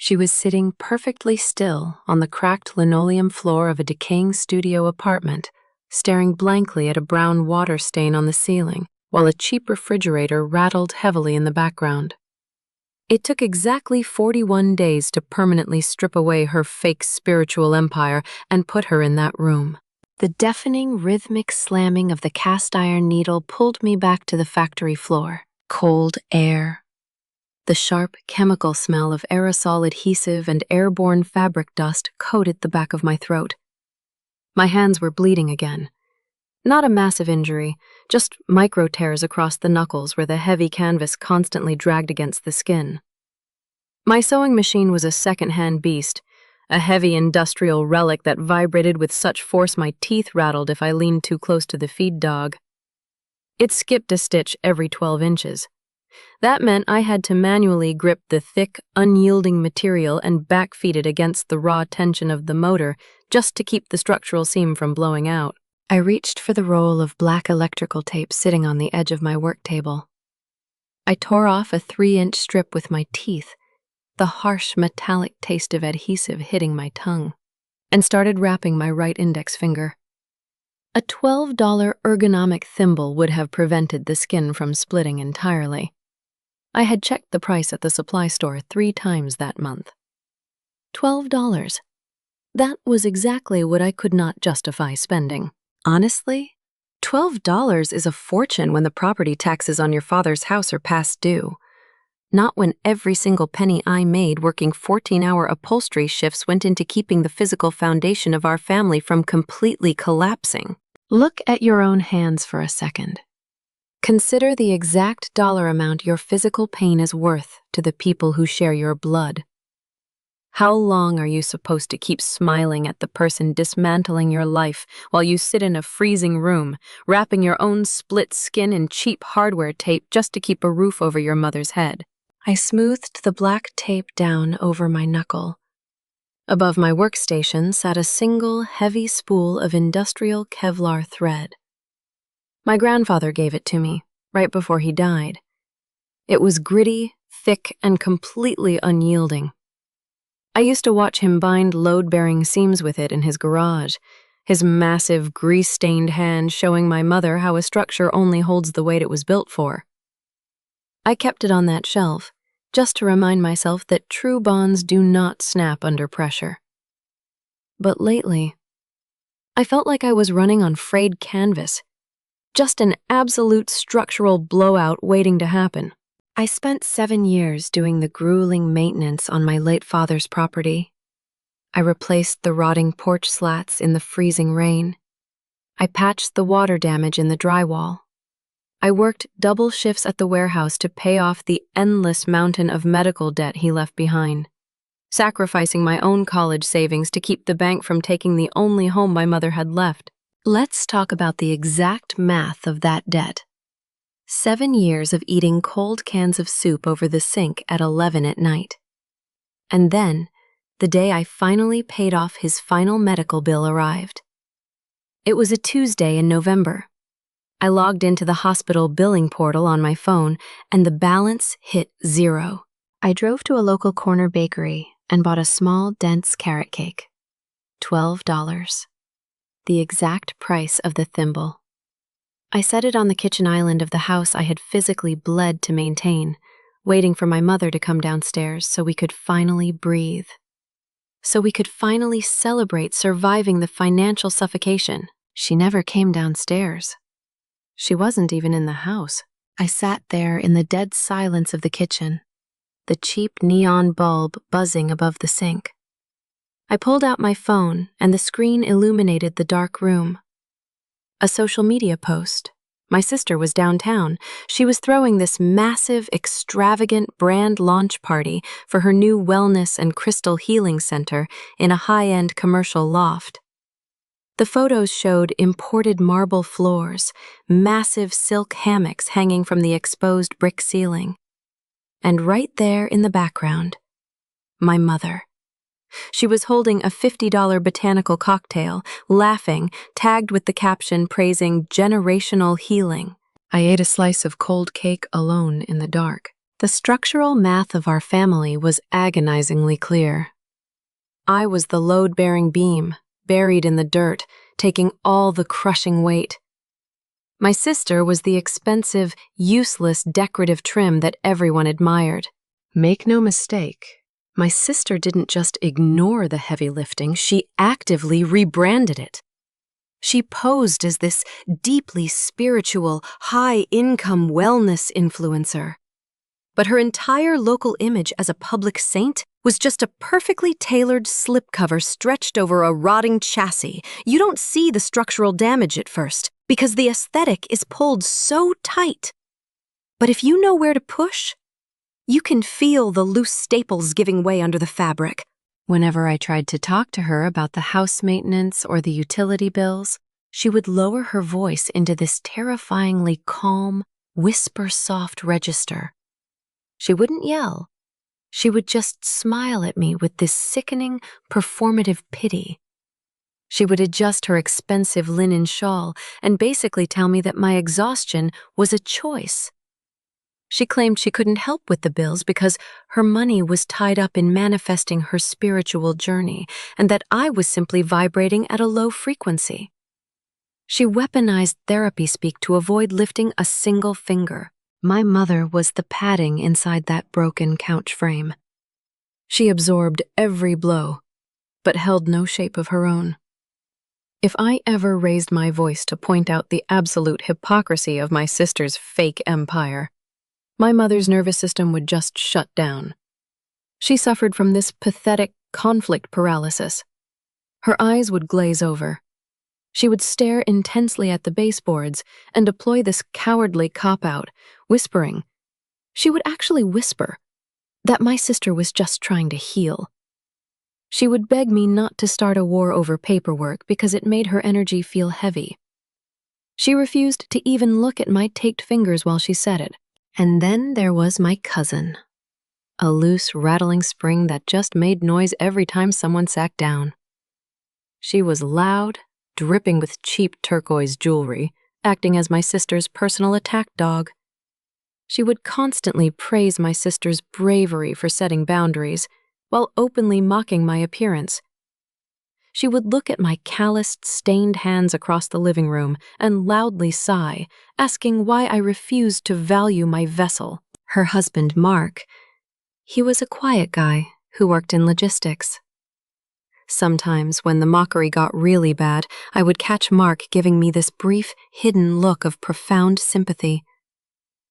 She was sitting perfectly still on the cracked linoleum floor of a decaying studio apartment, staring blankly at a brown water stain on the ceiling, while a cheap refrigerator rattled heavily in the background. It took exactly 41 days to permanently strip away her fake spiritual empire and put her in that room. The deafening, rhythmic slamming of the cast iron needle pulled me back to the factory floor. Cold air. The sharp chemical smell of aerosol adhesive and airborne fabric dust coated the back of my throat. My hands were bleeding again. Not a massive injury, just micro tears across the knuckles where the heavy canvas constantly dragged against the skin. My sewing machine was a second-hand beast, a heavy industrial relic that vibrated with such force my teeth rattled if I leaned too close to the feed dog. It skipped a stitch every 12 inches. That meant I had to manually grip the thick, unyielding material and backfeed it against the raw tension of the motor just to keep the structural seam from blowing out. I reached for the roll of black electrical tape sitting on the edge of my work table. I tore off a 3-inch strip with my teeth, the harsh metallic taste of adhesive hitting my tongue, and started wrapping my right index finger. A $12 ergonomic thimble would have prevented the skin from splitting entirely. I had checked the price at the supply store 3 times that month. $12. That was exactly what I could not justify spending. Honestly, $12 is a fortune when the property taxes on your father's house are past due. Not when every single penny I made working 14-hour upholstery shifts went into keeping the physical foundation of our family from completely collapsing. Look at your own hands for a second. Consider the exact dollar amount your physical pain is worth to the people who share your blood. How long are you supposed to keep smiling at the person dismantling your life while you sit in a freezing room, wrapping your own split skin in cheap hardware tape just to keep a roof over your mother's head? I smoothed the black tape down over my knuckle. Above my workstation sat a single, heavy spool of industrial Kevlar thread. My grandfather gave it to me, right before he died. It was gritty, thick, and completely unyielding. I used to watch him bind load-bearing seams with it in his garage, his massive, grease-stained hand showing my mother how a structure only holds the weight it was built for. I kept it on that shelf, just to remind myself that true bonds do not snap under pressure. But lately, I felt like I was running on frayed canvas, just an absolute structural blowout waiting to happen. I spent 7 years doing the grueling maintenance on my late father's property. I replaced the rotting porch slats in the freezing rain. I patched the water damage in the drywall. I worked double shifts at the warehouse to pay off the endless mountain of medical debt he left behind, sacrificing my own college savings to keep the bank from taking the only home my mother had left. Let's talk about the exact math of that debt. 7 years of eating cold cans of soup over the sink at 11 at night. And then, the day I finally paid off his final medical bill arrived. It was a Tuesday in November. I logged into the hospital billing portal on my phone, and the balance hit 0. I drove to a local corner bakery and bought a small, dense carrot cake. $12. The exact price of the thimble. I set it on the kitchen island of the house I had physically bled to maintain, waiting for my mother to come downstairs so we could finally breathe. So we could finally celebrate surviving the financial suffocation. She never came downstairs. She wasn't even in the house. I sat there in the dead silence of the kitchen, the cheap neon bulb buzzing above the sink. I pulled out my phone, and the screen illuminated the dark room. A social media post. My sister was downtown. She was throwing this massive, extravagant brand launch party for her new wellness and crystal healing center in a high-end commercial loft. The photos showed imported marble floors, massive silk hammocks hanging from the exposed brick ceiling. And right there in the background, my mother. She was holding a $50 botanical cocktail, laughing, tagged with the caption praising generational healing. I ate a slice of cold cake alone in the dark. The structural math of our family was agonizingly clear. I was the load-bearing beam, buried in the dirt, taking all the crushing weight. My sister was the expensive, useless decorative trim that everyone admired. Make no mistake, my sister didn't just ignore the heavy lifting, she actively rebranded it. She posed as this deeply spiritual, high-income wellness influencer. But her entire local image as a public saint was just a perfectly tailored slipcover stretched over a rotting chassis. You don't see the structural damage at first, because the aesthetic is pulled so tight. But if you know where to push, you can feel the loose staples giving way under the fabric. Whenever I tried to talk to her about the house maintenance or the utility bills, she would lower her voice into this terrifyingly calm, whisper-soft register. She wouldn't yell. She would just smile at me with this sickening, performative pity. She would adjust her expensive linen shawl and basically tell me that my exhaustion was a choice. She claimed she couldn't help with the bills because her money was tied up in manifesting her spiritual journey and that I was simply vibrating at a low frequency. She weaponized therapy speak to avoid lifting a single finger. My mother was the padding inside that broken couch frame. She absorbed every blow, but held no shape of her own. If I ever raised my voice to point out the absolute hypocrisy of my sister's fake empire, my mother's nervous system would just shut down. She suffered from this pathetic conflict paralysis. Her eyes would glaze over. She would stare intensely at the baseboards and deploy this cowardly cop-out, whispering. She would actually whisper that my sister was just trying to heal. She would beg me not to start a war over paperwork because it made her energy feel heavy. She refused to even look at my taped fingers while she said it. And then there was my cousin, a loose, rattling spring that just made noise every time someone sat down. She was loud, dripping with cheap turquoise jewelry, acting as my sister's personal attack dog. She would constantly praise my sister's bravery for setting boundaries, while openly mocking my appearance. She would look at my calloused, stained hands across the living room and loudly sigh, asking why I refused to value my vessel. Her husband, Mark, he was a quiet guy who worked in logistics. Sometimes, when the mockery got really bad, I would catch Mark giving me this brief, hidden look of profound sympathy.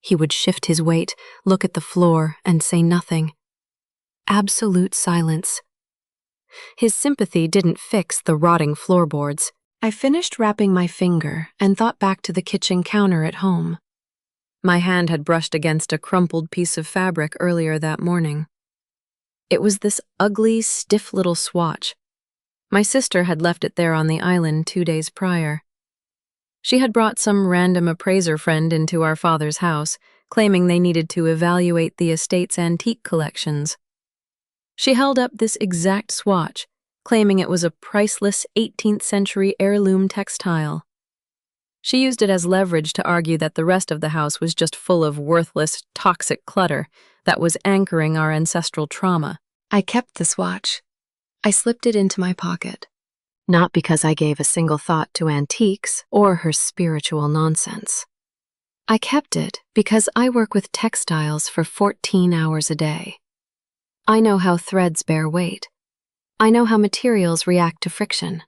He would shift his weight, look at the floor, and say nothing. Absolute silence. His sympathy didn't fix the rotting floorboards. I finished wrapping my finger and thought back to the kitchen counter at home. My hand had brushed against a crumpled piece of fabric earlier that morning. It was this ugly, stiff little swatch. My sister had left it there on the island 2 days prior. She had brought some random appraiser friend into our father's house, claiming they needed to evaluate the estate's antique collections. She held up this exact swatch, claiming it was a priceless 18th century heirloom textile. She used it as leverage to argue that the rest of the house was just full of worthless, toxic clutter that was anchoring our ancestral trauma. I kept the swatch. I slipped it into my pocket, not because I gave a single thought to antiques or her spiritual nonsense. I kept it because I work with textiles for 14 hours a day. I know how threads bear weight. I know how materials react to friction.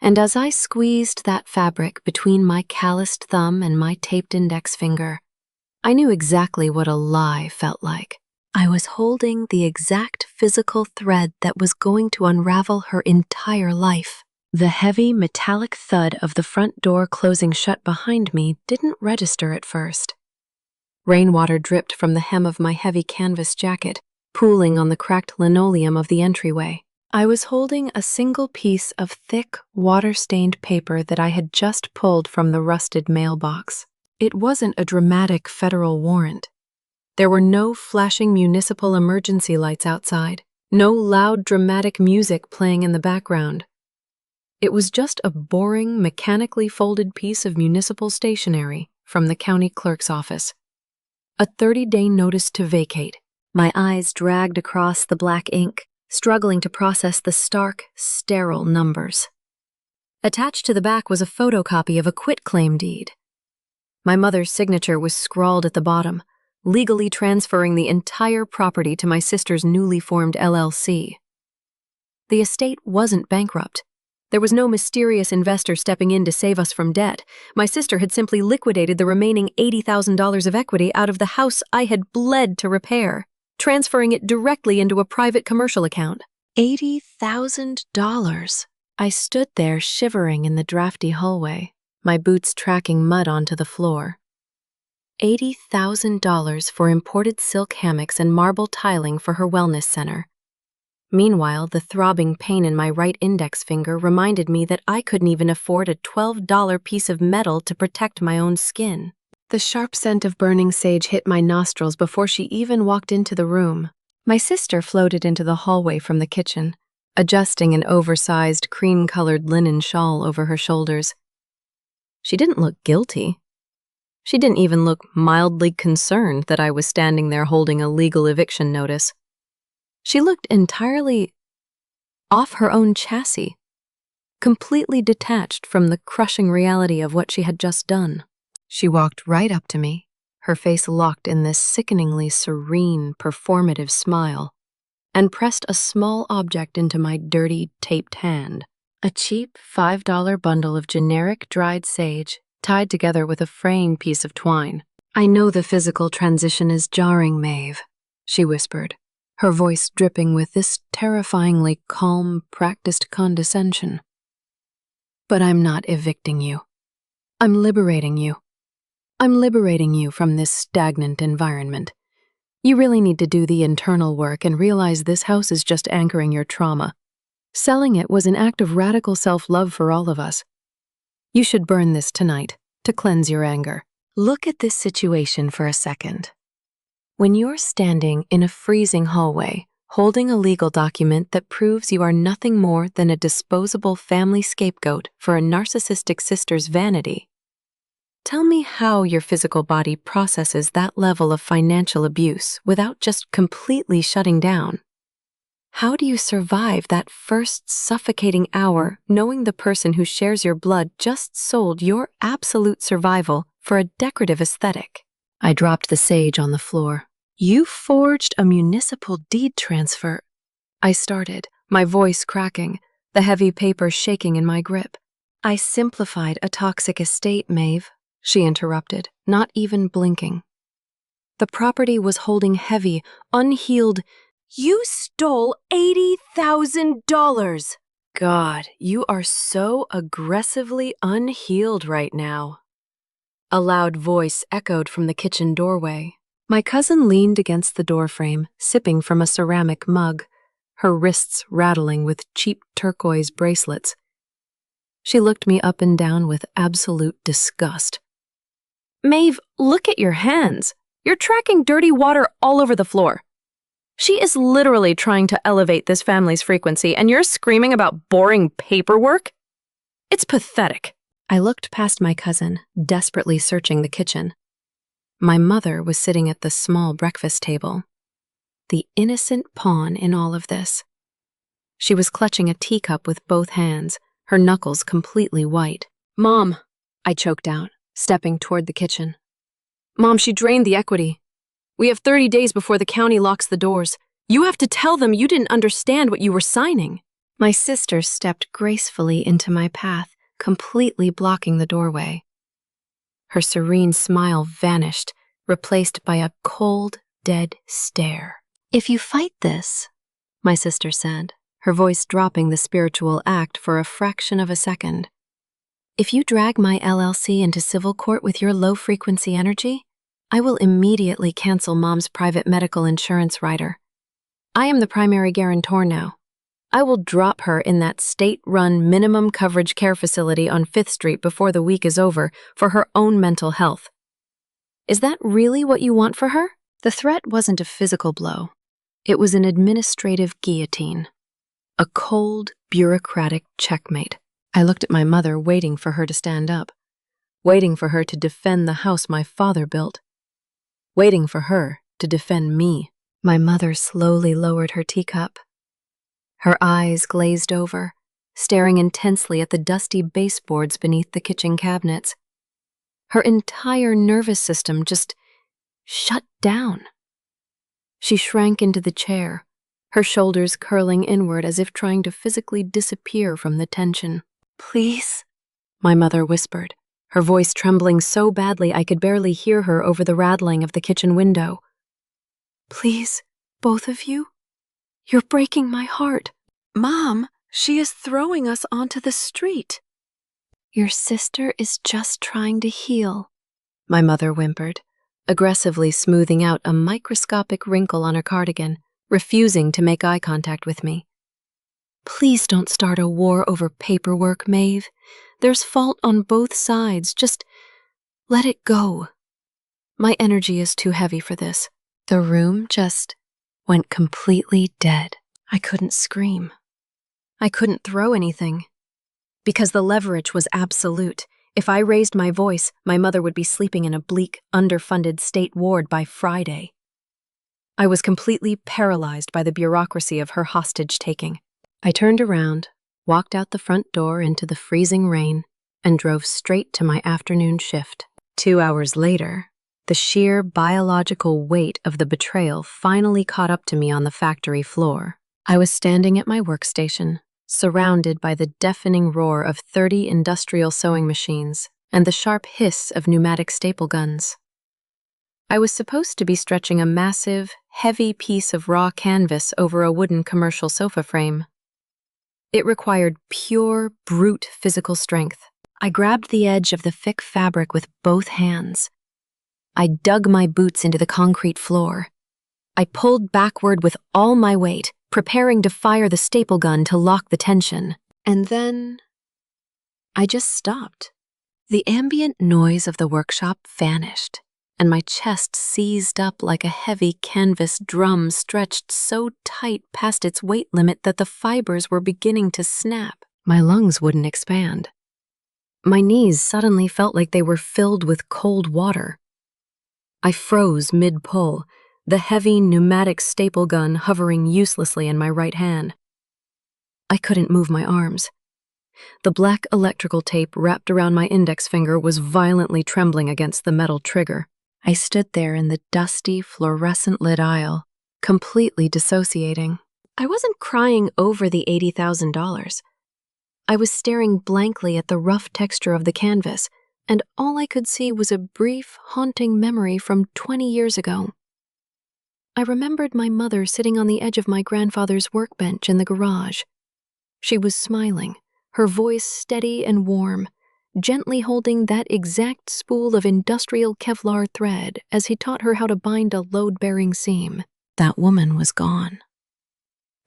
And as I squeezed that fabric between my calloused thumb and my taped index finger, I knew exactly what a lie felt like. I was holding the exact physical thread that was going to unravel her entire life. The heavy, metallic thud of the front door closing shut behind me didn't register at first. Rainwater dripped from the hem of my heavy canvas jacket, pooling on the cracked linoleum of the entryway. I was holding a single piece of thick, water-stained paper that I had just pulled from the rusted mailbox. It wasn't a dramatic federal warrant. There were no flashing municipal emergency lights outside, no loud dramatic music playing in the background. It was just a boring, mechanically folded piece of municipal stationery from the county clerk's office. A 30-day notice to vacate. My eyes dragged across the black ink, struggling to process the stark, sterile numbers. Attached to the back was a photocopy of a quitclaim deed. My mother's signature was scrawled at the bottom, legally transferring the entire property to my sister's newly formed LLC. The estate wasn't bankrupt. There was no mysterious investor stepping in to save us from debt. My sister had simply liquidated the remaining $80,000 of equity out of the house I had bled to repair, transferring it directly into a private commercial account. $80,000. I stood there shivering in the drafty hallway, my boots tracking mud onto the floor. $80,000 for imported silk hammocks and marble tiling for her wellness center. Meanwhile, the throbbing pain in my right index finger reminded me that I couldn't even afford a $12 piece of metal to protect my own skin. The sharp scent of burning sage hit my nostrils before she even walked into the room. My sister floated into the hallway from the kitchen, adjusting an oversized cream-colored linen shawl over her shoulders. She didn't look guilty. She didn't even look mildly concerned that I was standing there holding a legal eviction notice. She looked entirely off her own chassis, completely detached from the crushing reality of what she had just done. She walked right up to me, her face locked in this sickeningly serene, performative smile, and pressed a small object into my dirty, taped hand. A cheap $5 bundle of generic dried sage tied together with a fraying piece of twine. "I know the physical transition is jarring, Maeve," she whispered, her voice dripping with this terrifyingly calm, practiced condescension. "But I'm not evicting you. I'm liberating you. I'm liberating you from this stagnant environment. You really need to do the internal work and realize this house is just anchoring your trauma. Selling it was an act of radical self-love for all of us. You should burn this tonight to cleanse your anger. Look at this situation for a second. When you're standing in a freezing hallway, holding a legal document that proves you are nothing more than a disposable family scapegoat for a narcissistic sister's vanity, tell me how your physical body processes that level of financial abuse without just completely shutting down. How do you survive that first suffocating hour knowing the person who shares your blood just sold your absolute survival for a decorative aesthetic? I dropped the sage on the floor. "You forged a municipal deed transfer," I started, my voice cracking, the heavy paper shaking in my grip. "I simplified a toxic estate, Maeve," she interrupted, not even blinking. The property was holding heavy, unhealed. "You stole $80,000! God, you are so aggressively unhealed right now." A loud voice echoed from the kitchen doorway. My cousin leaned against the doorframe, sipping from a ceramic mug, her wrists rattling with cheap turquoise bracelets. She looked me up and down with absolute disgust. "Maeve, look at your hands. You're tracking dirty water all over the floor. She is literally trying to elevate this family's frequency, and you're screaming about boring paperwork? It's pathetic." I looked past my cousin, desperately searching the kitchen. My mother was sitting at the small breakfast table, the innocent pawn in all of this. She was clutching a teacup with both hands, her knuckles completely white. "Mom," I choked out, stepping toward the kitchen. "Mom, she drained the equity. We have 30 days before the county locks the doors. You have to tell them you didn't understand what you were signing." My sister stepped gracefully into my path, completely blocking the doorway. Her serene smile vanished, replaced by a cold, dead stare. "If you fight this," my sister said, her voice dropping the spiritual act for a fraction of a second, "if you drag my LLC into civil court with your low-frequency energy, I will immediately cancel Mom's private medical insurance rider. I am the primary guarantor now. I will drop her in that state-run minimum coverage care facility on 5th Street before the week is over for her own mental health. Is that really what you want for her?" The threat wasn't a physical blow. It was an administrative guillotine. A cold, bureaucratic checkmate. I looked at my mother, waiting for her to stand up, waiting for her to defend the house my father built. waiting for her to defend me. My mother slowly lowered her teacup. Her eyes glazed over, staring intensely at the dusty baseboards beneath the kitchen cabinets. Her entire nervous system just shut down. She shrank into the chair, her shoulders curling inward as if trying to physically disappear from the tension. "Please," my mother whispered, her voice trembling so badly I could barely hear her over the rattling of the kitchen window. "Please, both of you? You're breaking my heart. Mom, she is throwing us onto the street." "Your sister is just trying to heal," my mother whimpered, aggressively smoothing out a microscopic wrinkle on her cardigan, refusing to make eye contact with me. "Please don't start a war over paperwork, Maeve. There's fault on both sides. Just let it go. My energy is too heavy for this." The room just went completely dead. I couldn't scream. I couldn't throw anything. Because the leverage was absolute. If I raised my voice, my mother would be sleeping in a bleak, underfunded state ward by Friday. I was completely paralyzed by the bureaucracy of her hostage-taking. I turned around, walked out the front door into the freezing rain, and drove straight to my afternoon shift. 2 hours later, the sheer biological weight of the betrayal finally caught up to me on the factory floor. I was standing at my workstation, surrounded by the deafening roar of 30 industrial sewing machines and the sharp hiss of pneumatic staple guns. I was supposed to be stretching a massive, heavy piece of raw canvas over a wooden commercial sofa frame. It required pure, brute physical strength. I grabbed the edge of the thick fabric with both hands. I dug my boots into the concrete floor. I pulled backward with all my weight, preparing to fire the staple gun to lock the tension. And then I just stopped. The ambient noise of the workshop vanished, and my chest seized up like a heavy canvas drum stretched so tight past its weight limit that the fibers were beginning to snap. My lungs wouldn't expand. My knees suddenly felt like they were filled with cold water. I froze mid-pull, the heavy pneumatic staple gun hovering uselessly in my right hand. I couldn't move my arms. The black electrical tape wrapped around my index finger was violently trembling against the metal trigger. I stood there in the dusty, fluorescent-lit aisle, completely dissociating. I wasn't crying over the $80,000. I was staring blankly at the rough texture of the canvas, and all I could see was a brief, haunting memory from 20 years ago. I remembered my mother sitting on the edge of my grandfather's workbench in the garage. She was smiling, her voice steady and warm, gently holding that exact spool of industrial Kevlar thread as he taught her how to bind a load-bearing seam. That woman was gone.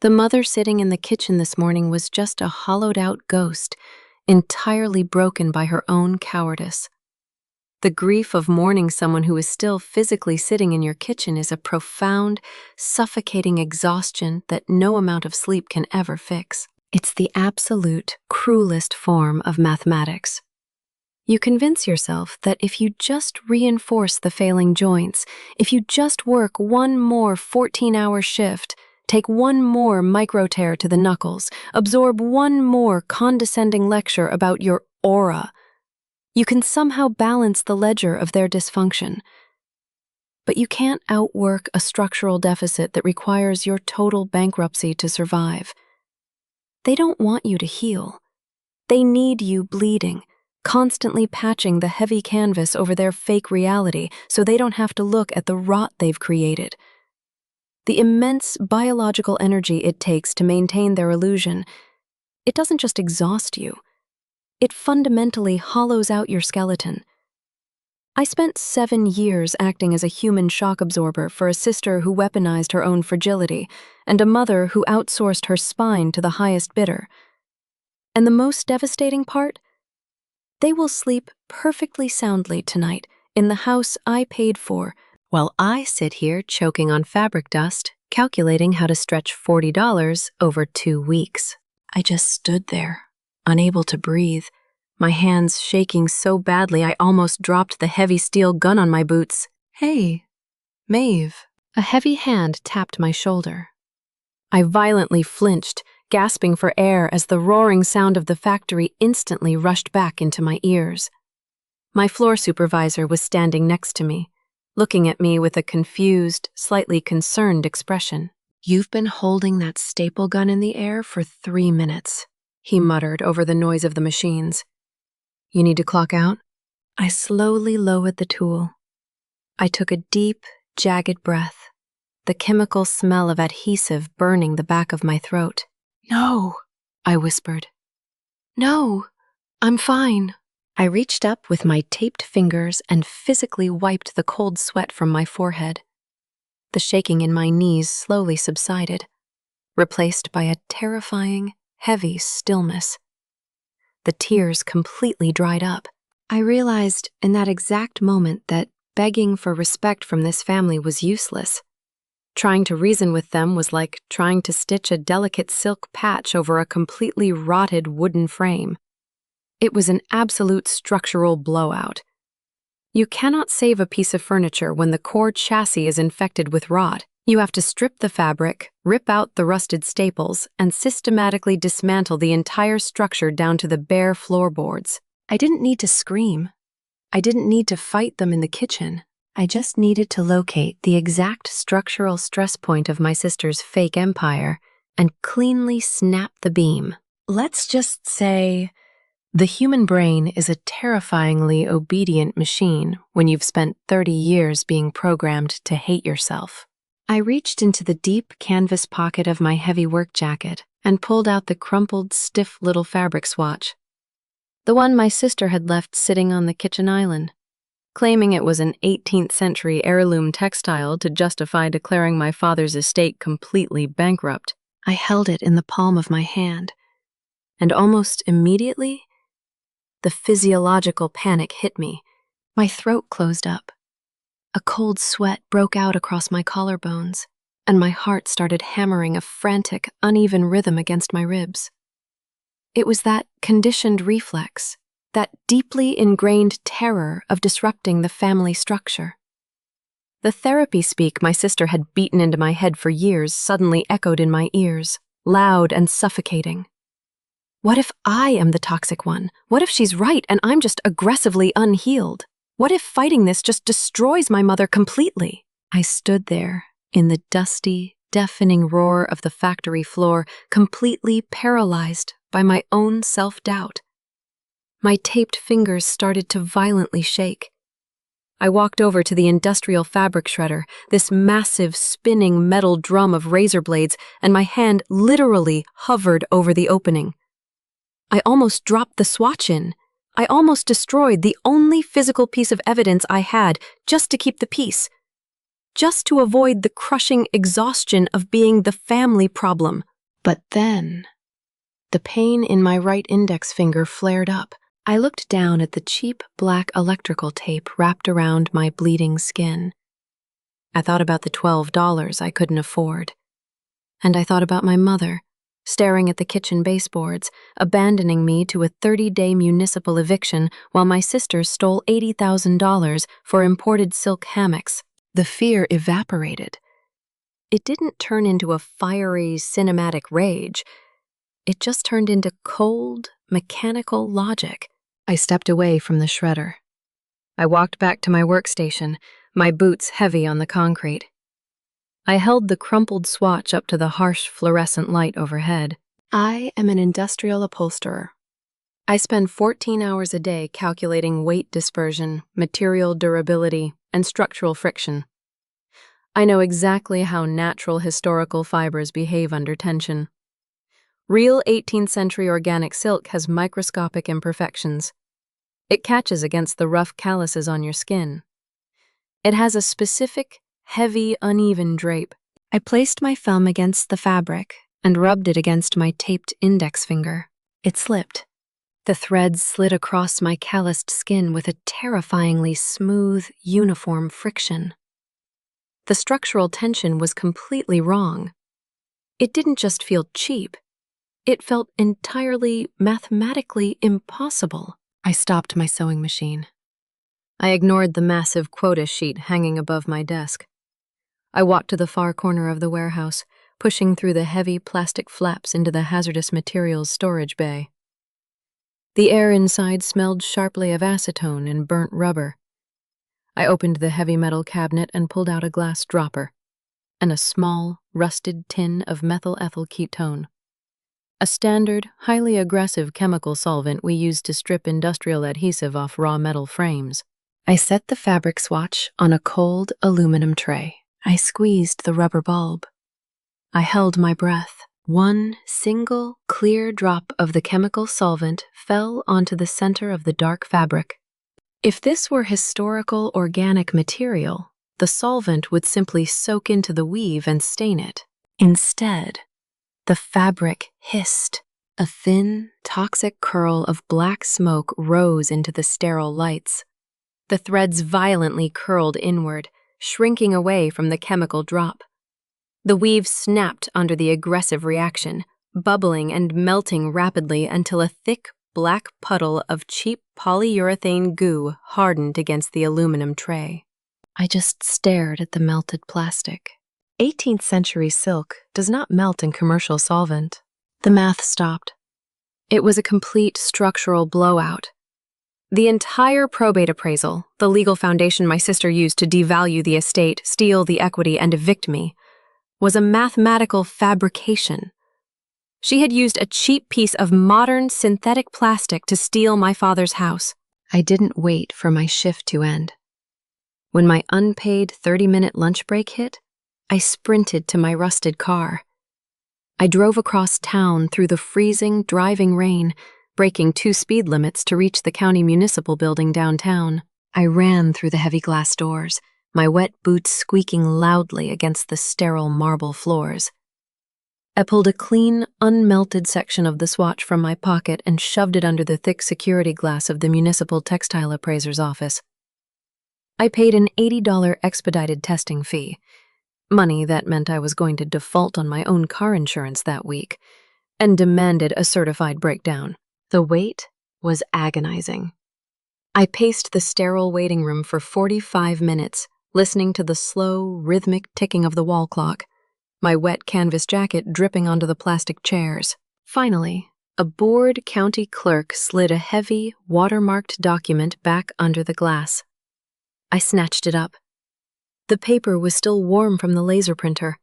The mother sitting in the kitchen this morning was just a hollowed-out ghost, entirely broken by her own cowardice. The grief of mourning someone who is still physically sitting in your kitchen is a profound, suffocating exhaustion that no amount of sleep can ever fix. It's the absolute, cruelest form of mathematics. You convince yourself that if you just reinforce the failing joints, if you just work one more 14-hour shift, take one more micro-tear to the knuckles, absorb one more condescending lecture about your aura, you can somehow balance the ledger of their dysfunction. But you can't outwork a structural deficit that requires your total bankruptcy to survive. They don't want you to heal. They need you bleeding, constantly patching the heavy canvas over their fake reality so they don't have to look at the rot they've created. The immense biological energy it takes to maintain their illusion, it doesn't just exhaust you. It fundamentally hollows out your skeleton. I spent 7 years acting as a human shock absorber for a sister who weaponized her own fragility and a mother who outsourced her spine to the highest bidder. And the most devastating part? They will sleep perfectly soundly tonight in the house I paid for, while I sit here choking on fabric dust, calculating how to stretch $40 over 2 weeks. I just stood there, unable to breathe, my hands shaking so badly I almost dropped the heavy steel gun on my boots. "Hey," Maeve. A heavy hand tapped my shoulder. I violently flinched, gasping for air as the roaring sound of the factory instantly rushed back into my ears. My floor supervisor was standing next to me, looking at me with a confused, slightly concerned expression. "You've been holding that staple gun in the air for 3 minutes," he muttered over the noise of the machines. "You need to clock out?" I slowly lowered the tool. I took a deep, jagged breath, the chemical smell of adhesive burning the back of my throat. "No," I whispered. "No, I'm fine." I reached up with my taped fingers and physically wiped the cold sweat from my forehead. The shaking in my knees slowly subsided, replaced by a terrifying, heavy stillness. The tears completely dried up. I realized in that exact moment that begging for respect from this family was useless. Trying to reason with them was like trying to stitch a delicate silk patch over a completely rotted wooden frame. It was an absolute structural blowout. You cannot save a piece of furniture when the core chassis is infected with rot. You have to strip the fabric, rip out the rusted staples, and systematically dismantle the entire structure down to the bare floorboards. I didn't need to scream. I didn't need to fight them in the kitchen. I just needed to locate the exact structural stress point of my sister's fake empire and cleanly snap the beam. Let's just say the human brain is a terrifyingly obedient machine when you've spent 30 years being programmed to hate yourself. I reached into the deep canvas pocket of my heavy work jacket and pulled out the crumpled, stiff little fabric swatch. The one my sister had left sitting on the kitchen island, claiming it was an 18th century heirloom textile to justify declaring my father's estate completely bankrupt. I held it in the palm of my hand, and almost immediately, the physiological panic hit me. My throat closed up. A cold sweat broke out across my collarbones, and my heart started hammering a frantic, uneven rhythm against my ribs. It was that conditioned reflex, that deeply ingrained terror of disrupting the family structure. The therapy speak my sister had beaten into my head for years suddenly echoed in my ears, loud and suffocating. What if I am the toxic one? What if she's right and I'm just aggressively unhealed? What if fighting this just destroys my mother completely? I stood there in the dusty, deafening roar of the factory floor, completely paralyzed by my own self-doubt. My taped fingers started to violently shake. I walked over to the industrial fabric shredder, this massive spinning metal drum of razor blades, and my hand literally hovered over the opening. I almost dropped the swatch in. I almost destroyed the only physical piece of evidence I had just to keep the peace, just to avoid the crushing exhaustion of being the family problem. But then, the pain in my right index finger flared up. I looked down at the cheap black electrical tape wrapped around my bleeding skin. I thought about the $12 I couldn't afford. And I thought about my mother, staring at the kitchen baseboards, abandoning me to a 30-day municipal eviction while my sister stole $80,000 for imported silk hammocks. The fear evaporated. It didn't turn into a fiery, cinematic rage. It just turned into cold, mechanical logic. I stepped away from the shredder. I walked back to my workstation, my boots heavy on the concrete. I held the crumpled swatch up to the harsh fluorescent light overhead. I am an industrial upholsterer. I spend 14 hours a day calculating weight dispersion, material durability, and structural friction. I know exactly how natural historical fibers behave under tension. Real 18th century organic silk has microscopic imperfections. It catches against the rough calluses on your skin. It has a specific, heavy, uneven drape. I placed my thumb against the fabric and rubbed it against my taped index finger. It slipped. The threads slid across my calloused skin with a terrifyingly smooth, uniform friction. The structural tension was completely wrong. It didn't just feel cheap. It felt entirely mathematically impossible. I stopped my sewing machine. I ignored the massive quota sheet hanging above my desk. I walked to the far corner of the warehouse, pushing through the heavy plastic flaps into the hazardous materials storage bay. The air inside smelled sharply of acetone and burnt rubber. I opened the heavy metal cabinet and pulled out a glass dropper and a small, rusted tin of methyl ethyl ketone, a standard, highly aggressive chemical solvent we use to strip industrial adhesive off raw metal frames. I set the fabric swatch on a cold aluminum tray. I squeezed the rubber bulb. I held my breath. One single, clear drop of the chemical solvent fell onto the center of the dark fabric. If this were historical organic material, the solvent would simply soak into the weave and stain it. Instead, the fabric hissed. A thin, toxic curl of black smoke rose into the sterile lights. The threads violently curled inward, shrinking away from the chemical drop. The weave snapped under the aggressive reaction, bubbling and melting rapidly until a thick, black puddle of cheap polyurethane goo hardened against the aluminum tray. I just stared at the melted plastic. 18th century silk does not melt in commercial solvent. The math stopped. It was a complete structural blowout. The entire probate appraisal, the legal foundation my sister used to devalue the estate, steal the equity, and evict me, was a mathematical fabrication. She had used a cheap piece of modern synthetic plastic to steal my father's house. I didn't wait for my shift to end. When my unpaid 30-minute lunch break hit, I sprinted to my rusted car. I drove across town through the freezing, driving rain, breaking 2 speed limits to reach the county municipal building downtown. I ran through the heavy glass doors, my wet boots squeaking loudly against the sterile marble floors. I pulled a clean, unmelted section of the swatch from my pocket and shoved it under the thick security glass of the municipal textile appraiser's office. I paid an $80 expedited testing fee, money that meant I was going to default on my own car insurance that week, and demanded a certified breakdown. The wait was agonizing. I paced the sterile waiting room for 45 minutes, listening to the slow, rhythmic ticking of the wall clock, my wet canvas jacket dripping onto the plastic chairs. Finally, a bored county clerk slid a heavy, watermarked document back under the glass. I snatched it up. The paper was still warm from the laser printer.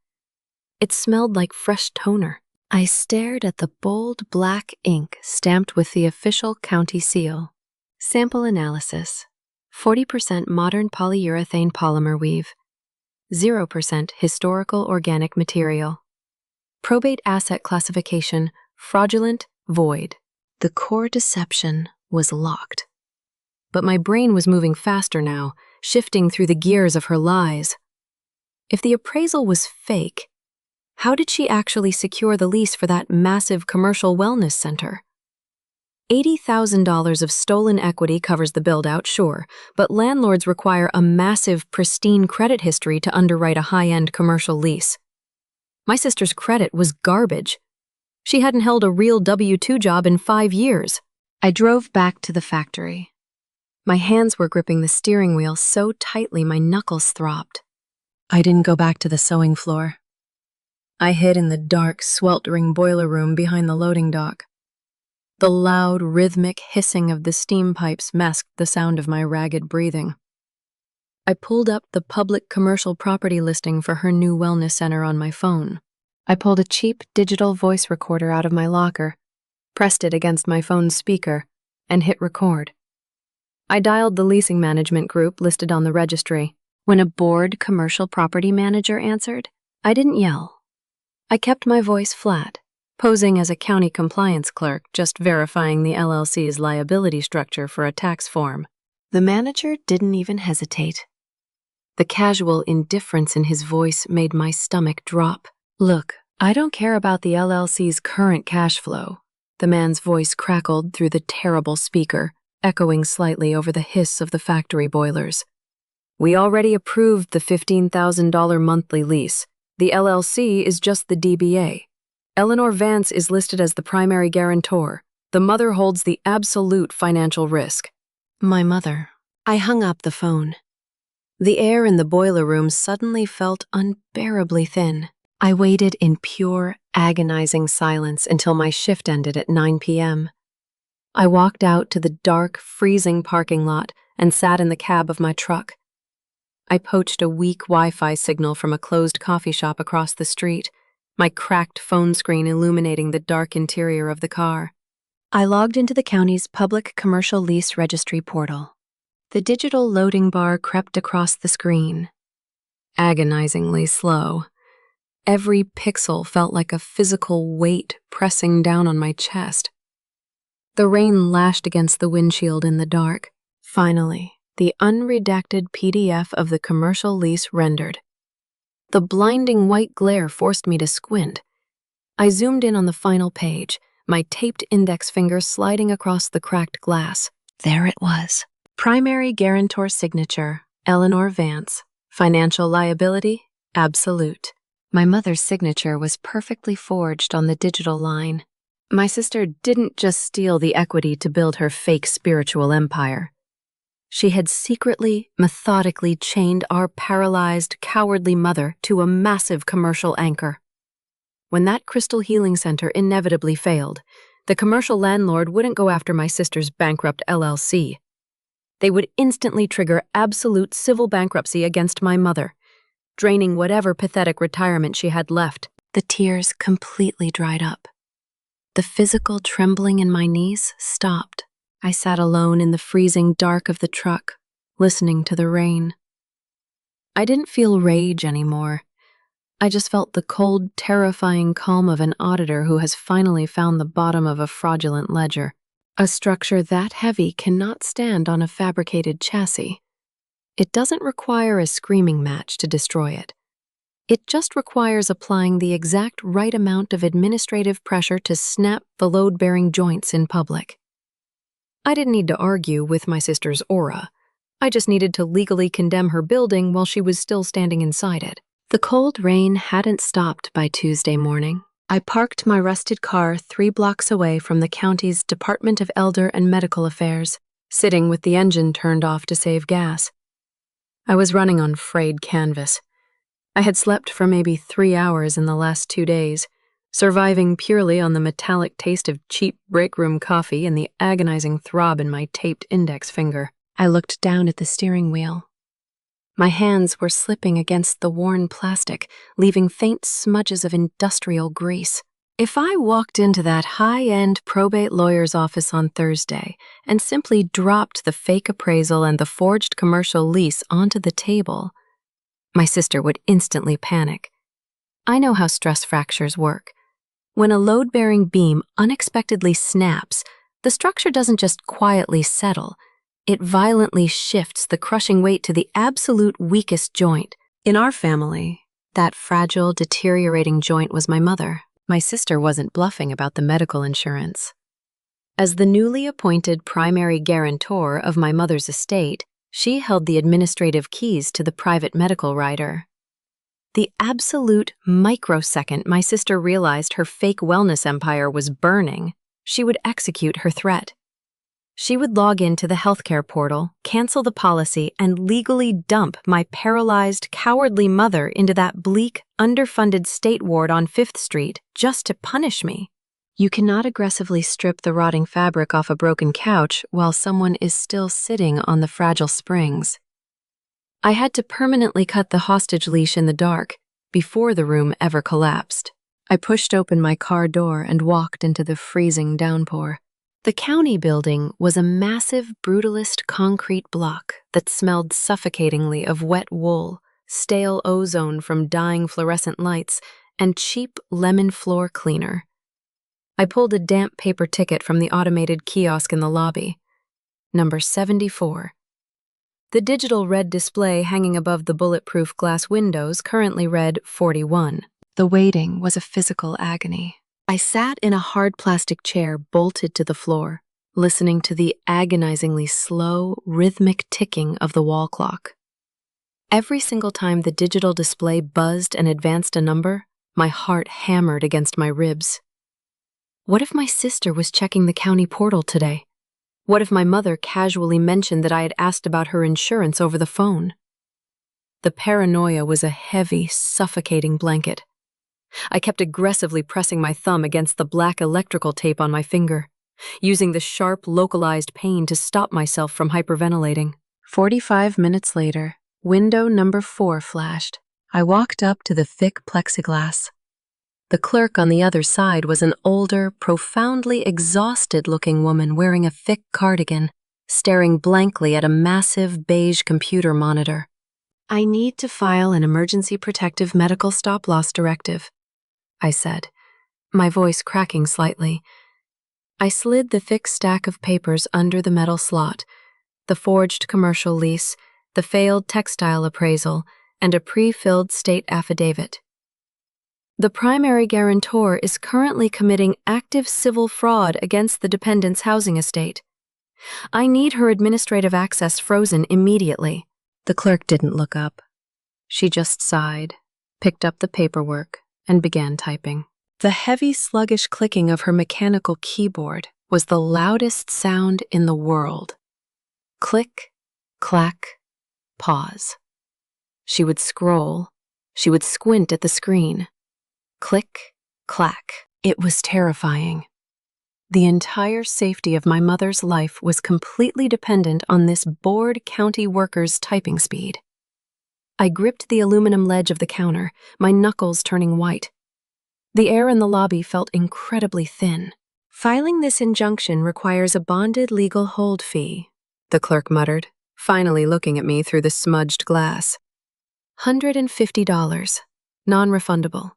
It smelled like fresh toner. I stared at the bold black ink stamped with the official county seal. Sample analysis: 40% modern polyurethane polymer weave, 0% historical organic material. Probate asset classification: fraudulent, void. The core deception was locked. But my brain was moving faster now, shifting through the gears of her lies. If the appraisal was fake, how did she actually secure the lease for that massive commercial wellness center? $80,000 of stolen equity covers the build-out, sure, but landlords require a massive, pristine credit history to underwrite a high-end commercial lease. My sister's credit was garbage. She hadn't held a real W-2 job in 5 years. I drove back to the factory. My hands were gripping the steering wheel so tightly my knuckles throbbed. I didn't go back to the sewing floor. I hid in the dark, sweltering boiler room behind the loading dock. The loud, rhythmic hissing of the steam pipes masked the sound of my ragged breathing. I pulled up the public commercial property listing for her new wellness center on my phone. I pulled a cheap digital voice recorder out of my locker, pressed it against my phone's speaker, and hit record. I dialed the leasing management group listed on the registry. When a bored commercial property manager answered, I didn't yell. I kept my voice flat, posing as a county compliance clerk, just verifying the LLC's liability structure for a tax form. The manager didn't even hesitate. The casual indifference in his voice made my stomach drop. Look, I don't care about the LLC's current cash flow. The man's voice crackled through the terrible speaker, echoing slightly over the hiss of the factory boilers. We already approved the $15,000 monthly lease. The LLC is just the DBA. Eleanor Vance is listed as the primary guarantor. The mother holds the absolute financial risk. My mother. I hung up the phone. The air in the boiler room suddenly felt unbearably thin. I waited in pure, agonizing silence until my shift ended at 9 p.m. I walked out to the dark, freezing parking lot and sat in the cab of my truck. I poached a weak Wi-Fi signal from a closed coffee shop across the street, my cracked phone screen illuminating the dark interior of the car. I logged into the county's public commercial lease registry portal. The digital loading bar crept across the screen. Agonizingly slow. Every pixel felt like a physical weight pressing down on my chest. The rain lashed against the windshield in the dark. Finally, the unredacted PDF of the commercial lease rendered. The blinding white glare forced me to squint. I zoomed in on the final page, my taped index finger sliding across the cracked glass. There it was. Primary guarantor signature, Eleanor Vance. Financial liability, absolute. My mother's signature was perfectly forged on the digital line. My sister didn't just steal the equity to build her fake spiritual empire. She had secretly, methodically chained our paralyzed, cowardly mother to a massive commercial anchor. When that crystal healing center inevitably failed, the commercial landlord wouldn't go after my sister's bankrupt LLC. They would instantly trigger absolute civil bankruptcy against my mother, draining whatever pathetic retirement she had left. The tears completely dried up. The physical trembling in my knees stopped. I sat alone in the freezing dark of the truck, listening to the rain. I didn't feel rage anymore. I just felt the cold, terrifying calm of an auditor who has finally found the bottom of a fraudulent ledger. A structure that heavy cannot stand on a fabricated chassis. It doesn't require a screaming match to destroy it. It just requires applying the exact right amount of administrative pressure to snap the load-bearing joints in public. I didn't need to argue with my sister's aura. I just needed to legally condemn her building while she was still standing inside it. The cold rain hadn't stopped by Tuesday morning. I parked my rusted car 3 blocks away from the county's Department of Elder and Medical Affairs, sitting with the engine turned off to save gas. I was running on frayed canvas. I had slept for maybe 3 hours in the last 2 days, surviving purely on the metallic taste of cheap break room coffee and the agonizing throb in my taped index finger. I looked down at the steering wheel. My hands were slipping against the worn plastic, leaving faint smudges of industrial grease. If I walked into that high-end probate lawyer's office on Thursday and simply dropped the fake appraisal and the forged commercial lease onto the table, my sister would instantly panic. I know how stress fractures work. When a load-bearing beam unexpectedly snaps, the structure doesn't just quietly settle. It violently shifts the crushing weight to the absolute weakest joint. In our family, that fragile, deteriorating joint was my mother. My sister wasn't bluffing about the medical insurance. As the newly appointed primary guarantor of my mother's estate, she held the administrative keys to the private medical rider. The absolute microsecond my sister realized her fake wellness empire was burning, she would execute her threat. She would log into the healthcare portal, cancel the policy, and legally dump my paralyzed, cowardly mother into that bleak, underfunded state ward on 5th Street just to punish me. You cannot aggressively strip the rotting fabric off a broken couch while someone is still sitting on the fragile springs. I had to permanently cut the hostage leash in the dark before the room ever collapsed. I pushed open my car door and walked into the freezing downpour. The county building was a massive, brutalist concrete block that smelled suffocatingly of wet wool, stale ozone from dying fluorescent lights, and cheap lemon floor cleaner. I pulled a damp paper ticket from the automated kiosk in the lobby. Number 74. The digital red display hanging above the bulletproof glass windows currently read 41. The waiting was a physical agony. I sat in a hard plastic chair bolted to the floor, listening to the agonizingly slow, rhythmic ticking of the wall clock. Every single time the digital display buzzed and advanced a number, my heart hammered against my ribs. What if my sister was checking the county portal today? What if my mother casually mentioned that I had asked about her insurance over the phone? The paranoia was a heavy, suffocating blanket. I kept aggressively pressing my thumb against the black electrical tape on my finger, using the sharp, localized pain to stop myself from hyperventilating. 45 minutes later, window number 4 flashed. I walked up to the thick plexiglass. The clerk on the other side was an older, profoundly exhausted-looking woman wearing a thick cardigan, staring blankly at a massive beige computer monitor. "I need to file an emergency protective medical stop-loss directive," I said, my voice cracking slightly. I slid the thick stack of papers under the metal slot, the forged commercial lease, the failed textile appraisal, and a pre-filled state affidavit. "The primary guarantor is currently committing active civil fraud against the dependent's housing estate. I need her administrative access frozen immediately." The clerk didn't look up. She just sighed, picked up the paperwork, and began typing. The heavy, sluggish clicking of her mechanical keyboard was the loudest sound in the world. Click, clack, pause. She would scroll. She would squint at the screen. Click, clack. It was terrifying. The entire safety of my mother's life was completely dependent on this bored county worker's typing speed. I gripped the aluminum ledge of the counter, my knuckles turning white. The air in the lobby felt incredibly thin. "Filing this injunction requires a bonded legal hold fee," the clerk muttered, finally looking at me through the smudged glass. $150, non-refundable.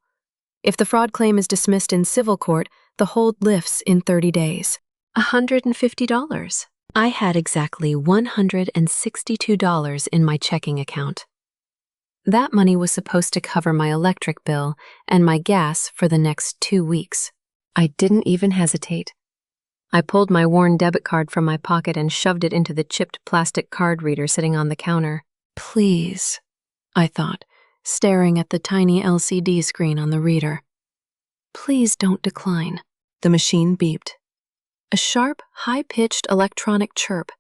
If the fraud claim is dismissed in civil court, the hold lifts in 30 days. $150. I had exactly $162 in my checking account. That money was supposed to cover my electric bill and my gas for the next 2 weeks. I didn't even hesitate. I pulled my worn debit card from my pocket and shoved it into the chipped plastic card reader sitting on the counter. "Please," I thought, staring at the tiny LCD screen on the reader. "Please don't decline." The machine beeped. A sharp, high-pitched electronic chirp.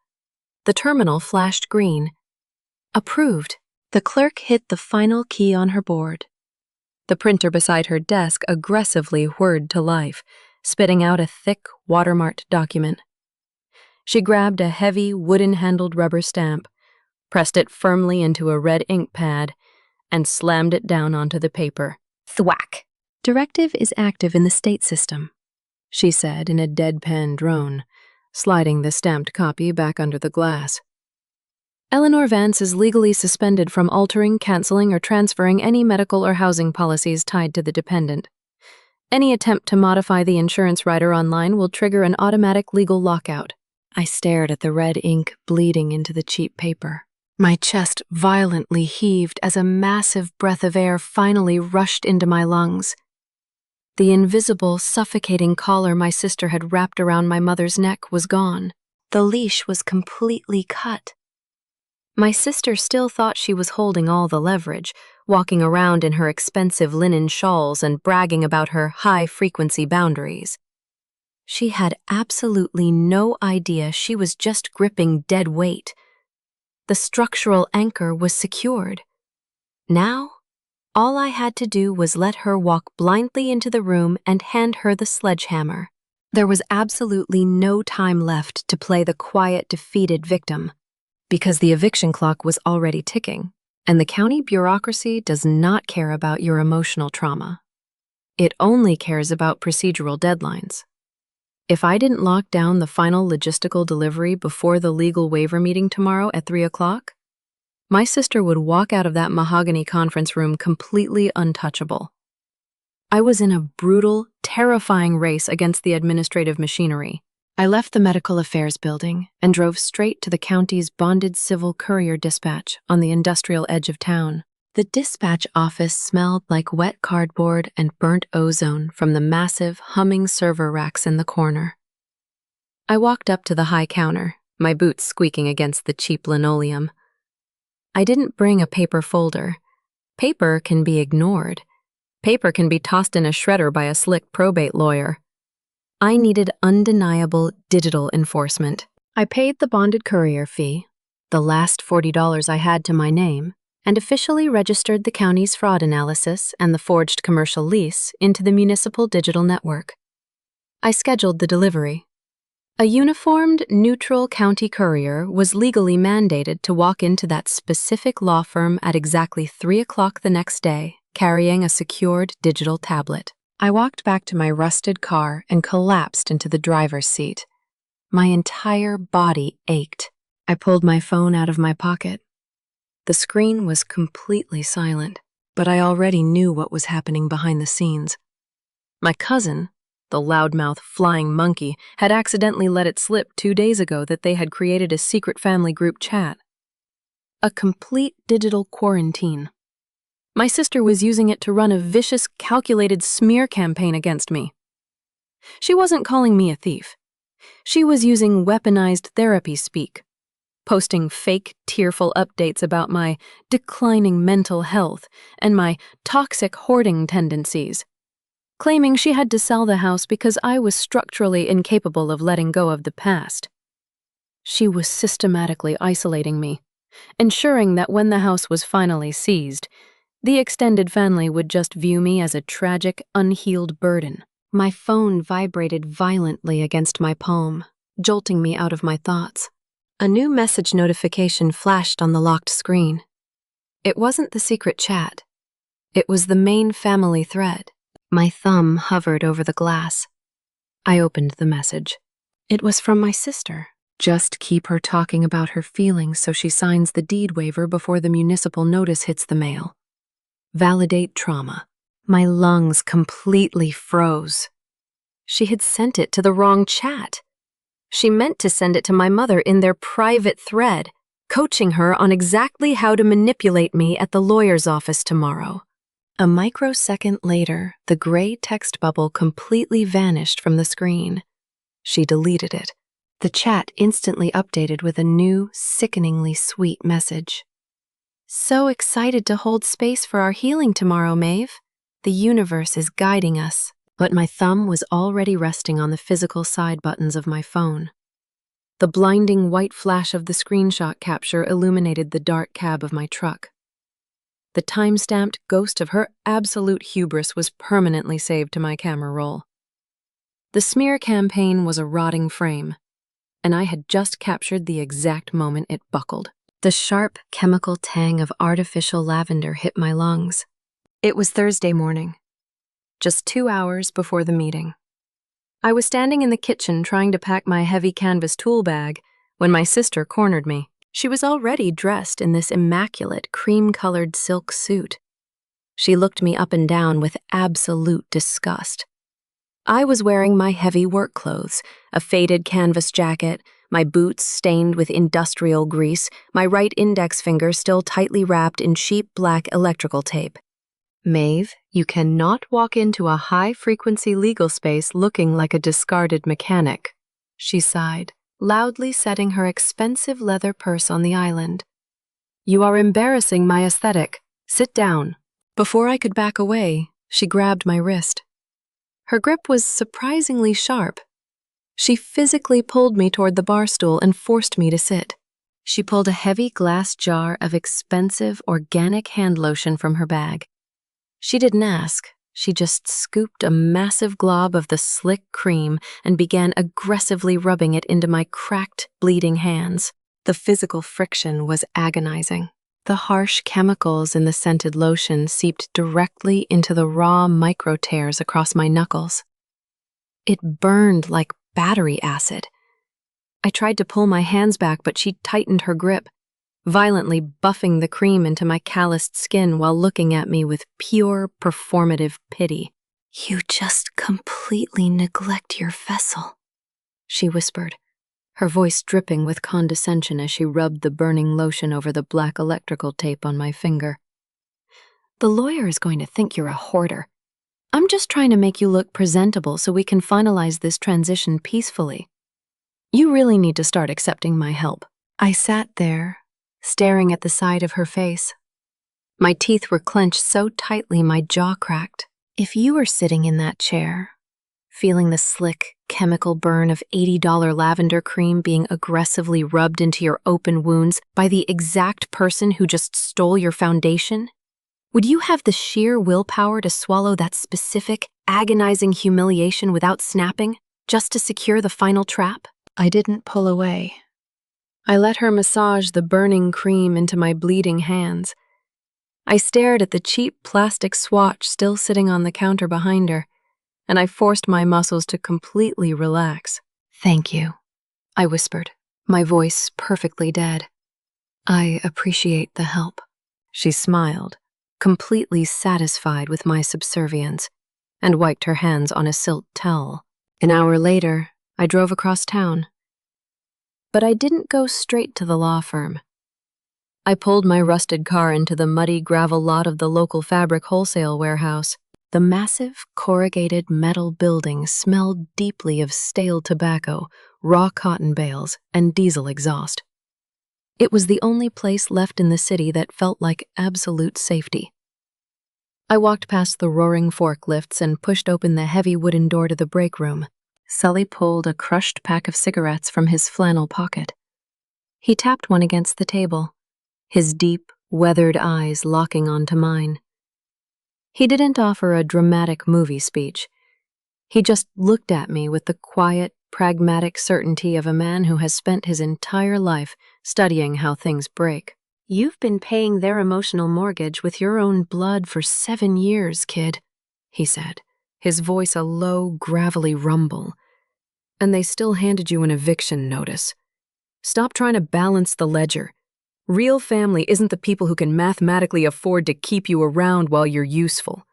The terminal flashed green. Approved. The clerk hit the final key on her board. The printer beside her desk aggressively whirred to life, spitting out a thick, watermarked document. She grabbed a heavy, wooden-handled rubber stamp, pressed it firmly into a red ink pad, and slammed it down onto the paper. Thwack! "Directive is active in the state system," she said in a deadpan drone, sliding the stamped copy back under the glass. "Eleanor Vance is legally suspended from altering, canceling, or transferring any medical or housing policies tied to the dependent. Any attempt to modify the insurance rider online will trigger an automatic legal lockout." I stared at the red ink bleeding into the cheap paper. My chest violently heaved as a massive breath of air finally rushed into my lungs. The invisible, suffocating collar my sister had wrapped around my mother's neck was gone. The leash was completely cut. My sister still thought she was holding all the leverage, walking around in her expensive linen shawls and bragging about her high-frequency boundaries. She had absolutely no idea she was just gripping dead weight. The structural anchor was secured. Now, all I had to do was let her walk blindly into the room and hand her the sledgehammer. There was absolutely no time left to play the quiet, defeated victim, because the eviction clock was already ticking, and the county bureaucracy does not care about your emotional trauma. It only cares about procedural deadlines. If I didn't lock down the final logistical delivery before the legal waiver meeting tomorrow at 3 o'clock, my sister would walk out of that mahogany conference room completely untouchable. I was in a brutal, terrifying race against the administrative machinery. I left the medical affairs building and drove straight to the county's bonded civil courier dispatch on the industrial edge of town. The dispatch office smelled like wet cardboard and burnt ozone from the massive, humming server racks in the corner. I walked up to the high counter, my boots squeaking against the cheap linoleum. I didn't bring a paper folder. Paper can be ignored. Paper can be tossed in a shredder by a slick probate lawyer. I needed undeniable digital enforcement. I paid the bonded courier fee, the last $40 I had to my name, and officially registered the county's fraud analysis and the forged commercial lease into the municipal digital network. I scheduled the delivery. A uniformed, neutral county courier was legally mandated to walk into that specific law firm at exactly 3 o'clock the next day, carrying a secured digital tablet. I walked back to my rusted car and collapsed into the driver's seat. My entire body ached. I pulled my phone out of my pocket. The screen was completely silent, but I already knew what was happening behind the scenes. My cousin, the loudmouth flying monkey, had accidentally let it slip 2 days ago that they had created a secret family group chat. A complete digital quarantine. My sister was using it to run a vicious, calculated smear campaign against me. She wasn't calling me a thief. She was using weaponized therapy speak, posting fake, tearful updates about my declining mental health and my toxic hoarding tendencies, claiming she had to sell the house because I was structurally incapable of letting go of the past. She was systematically isolating me, ensuring that when the house was finally seized, the extended family would just view me as a tragic, unhealed burden. My phone vibrated violently against my palm, jolting me out of my thoughts. A new message notification flashed on the locked screen. It wasn't the secret chat. It was the main family thread. My thumb hovered over the glass. I opened the message. It was from my sister. Just keep her talking about her feelings so she signs the deed waiver before the municipal notice hits the mail. Validate trauma. My lungs completely froze. She had sent it to the wrong chat. She meant to send it to my mother in their private thread, coaching her on exactly how to manipulate me at the lawyer's office tomorrow. A microsecond later, the gray text bubble completely vanished from the screen. She deleted it. The chat instantly updated with a new, sickeningly sweet message. So excited to hold space for our healing tomorrow, Maeve. The universe is guiding us. But my thumb was already resting on the physical side buttons of my phone. The blinding white flash of the screenshot capture illuminated the dark cab of my truck. The time-stamped ghost of her absolute hubris was permanently saved to my camera roll. The smear campaign was a rotting frame, and I had just captured the exact moment it buckled. The sharp chemical tang of artificial lavender hit my lungs. It was Thursday morning, just 2 hours before the meeting. I was standing in the kitchen trying to pack my heavy canvas tool bag when my sister cornered me. She was already dressed in this immaculate cream-colored silk suit. She looked me up and down with absolute disgust. I was wearing my heavy work clothes, a faded canvas jacket, my boots stained with industrial grease, my right index finger still tightly wrapped in cheap black electrical tape. Maeve, you cannot walk into a high-frequency legal space looking like a discarded mechanic, she sighed, loudly setting her expensive leather purse on the island. You are embarrassing my aesthetic. Sit down. Before I could back away, she grabbed my wrist. Her grip was surprisingly sharp. She physically pulled me toward the bar stool and forced me to sit. She pulled a heavy glass jar of expensive organic hand lotion from her bag. She didn't ask. She just scooped a massive glob of the slick cream and began aggressively rubbing it into my cracked, bleeding hands. The physical friction was agonizing. The harsh chemicals in the scented lotion seeped directly into the raw micro-tears across my knuckles. It burned like battery acid. I tried to pull my hands back, but she tightened her grip, violently buffing the cream into my calloused skin while looking at me with pure, performative pity. You just completely neglect your vessel, she whispered, her voice dripping with condescension as she rubbed the burning lotion over the black electrical tape on my finger. The lawyer is going to think you're a hoarder. I'm just trying to make you look presentable so we can finalize this transition peacefully. You really need to start accepting my help. I sat there, staring at the side of her face. My teeth were clenched so tightly my jaw cracked. If you were sitting in that chair, feeling the slick, chemical burn of $80 lavender cream being aggressively rubbed into your open wounds by the exact person who just stole your foundation? Would you have the sheer willpower to swallow that specific, agonizing humiliation without snapping, just to secure the final trap? I didn't pull away. I let her massage the burning cream into my bleeding hands. I stared at the cheap plastic swatch still sitting on the counter behind her, and I forced my muscles to completely relax. "Thank you," I whispered, my voice perfectly dead. "I appreciate the help." She smiled, completely satisfied with my subservience, and wiped her hands on a silk towel. An hour later, I drove across town. But I didn't go straight to the law firm. I pulled my rusted car into the muddy gravel lot of the local fabric wholesale warehouse. The massive, corrugated metal building smelled deeply of stale tobacco, raw cotton bales, and diesel exhaust. It was the only place left in the city that felt like absolute safety. I walked past the roaring forklifts and pushed open the heavy wooden door to the break room. Sully pulled a crushed pack of cigarettes from his flannel pocket. He tapped one against the table, his deep, weathered eyes locking onto mine. He didn't offer a dramatic movie speech. He just looked at me with the quiet, pragmatic certainty of a man who has spent his entire life studying how things break. "You've been paying their emotional mortgage with your own blood for 7 years, kid," he said, his voice a low, gravelly rumble. "And they still handed you an eviction notice. Stop trying to balance the ledger. Real family isn't the people who can mathematically afford to keep you around while you're useful.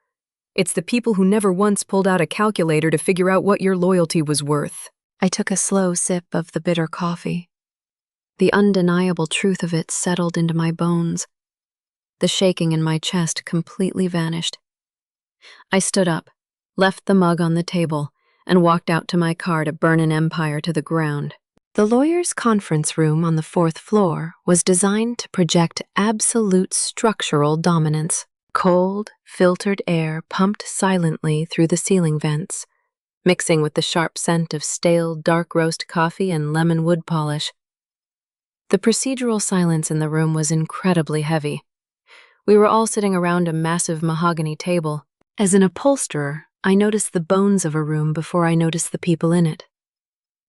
It's the people who never once pulled out a calculator to figure out what your loyalty was worth." I took a slow sip of the bitter coffee. The undeniable truth of it settled into my bones. The shaking in my chest completely vanished. I stood up, left the mug on the table, and walked out to my car to burn an empire to the ground. The lawyer's conference room on the 4th floor was designed to project absolute structural dominance. Cold, filtered air pumped silently through the ceiling vents, mixing with the sharp scent of stale, dark roast coffee and lemon wood polish. The procedural silence in the room was incredibly heavy. We were all sitting around a massive mahogany table. As an upholsterer, I noticed the bones of a room before I noticed the people in it.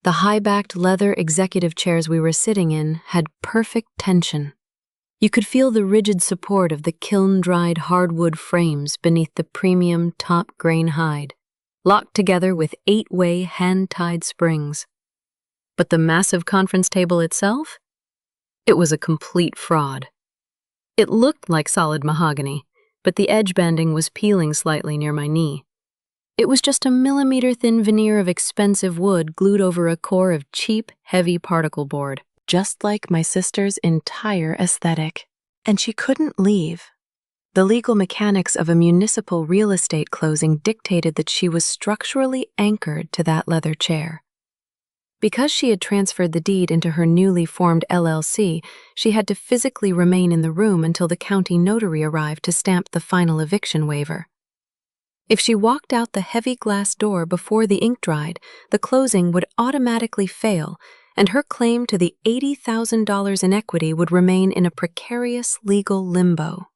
The high-backed leather executive chairs we were sitting in had perfect tension. You could feel the rigid support of the kiln-dried hardwood frames beneath the premium top-grain hide, locked together with 8-way hand-tied springs. But the massive conference table itself? It was a complete fraud. It looked like solid mahogany, but the edge banding was peeling slightly near my knee. It was just a millimeter-thin veneer of expensive wood glued over a core of cheap, heavy particle board, just like my sister's entire aesthetic. And she couldn't leave. The legal mechanics of a municipal real estate closing dictated that she was structurally anchored to that leather chair. Because she had transferred the deed into her newly formed LLC, she had to physically remain in the room until the county notary arrived to stamp the final eviction waiver. If she walked out the heavy glass door before the ink dried, the closing would automatically fail, and her claim to the $80,000 in equity would remain in a precarious legal limbo.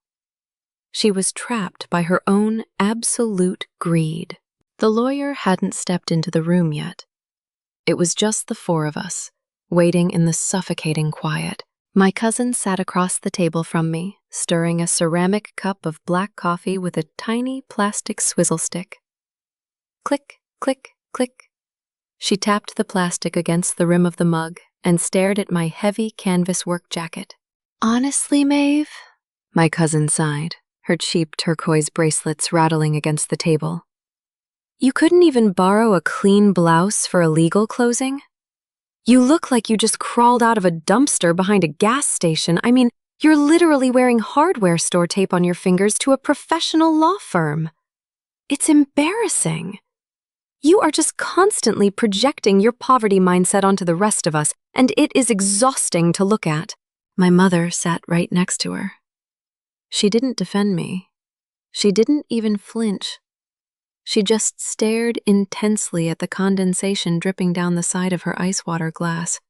She was trapped by her own absolute greed. The lawyer hadn't stepped into the room yet. It was just the 4 of us, waiting in the suffocating quiet. My cousin sat across the table from me, stirring a ceramic cup of black coffee with a tiny plastic swizzle stick. Click, click, click. She tapped the plastic against the rim of the mug and stared at my heavy canvas work jacket. "Honestly, Maeve," my cousin sighed, her cheap turquoise bracelets rattling against the table. "You couldn't even borrow a clean blouse for a legal closing? You look like you just crawled out of a dumpster behind a gas station. I mean, you're literally wearing hardware store tape on your fingers to a professional law firm. It's embarrassing. You are just constantly projecting your poverty mindset onto the rest of us, and it is exhausting to look at." My mother sat right next to her. She didn't defend me. She didn't even flinch. She just stared intensely at the condensation dripping down the side of her ice water glass,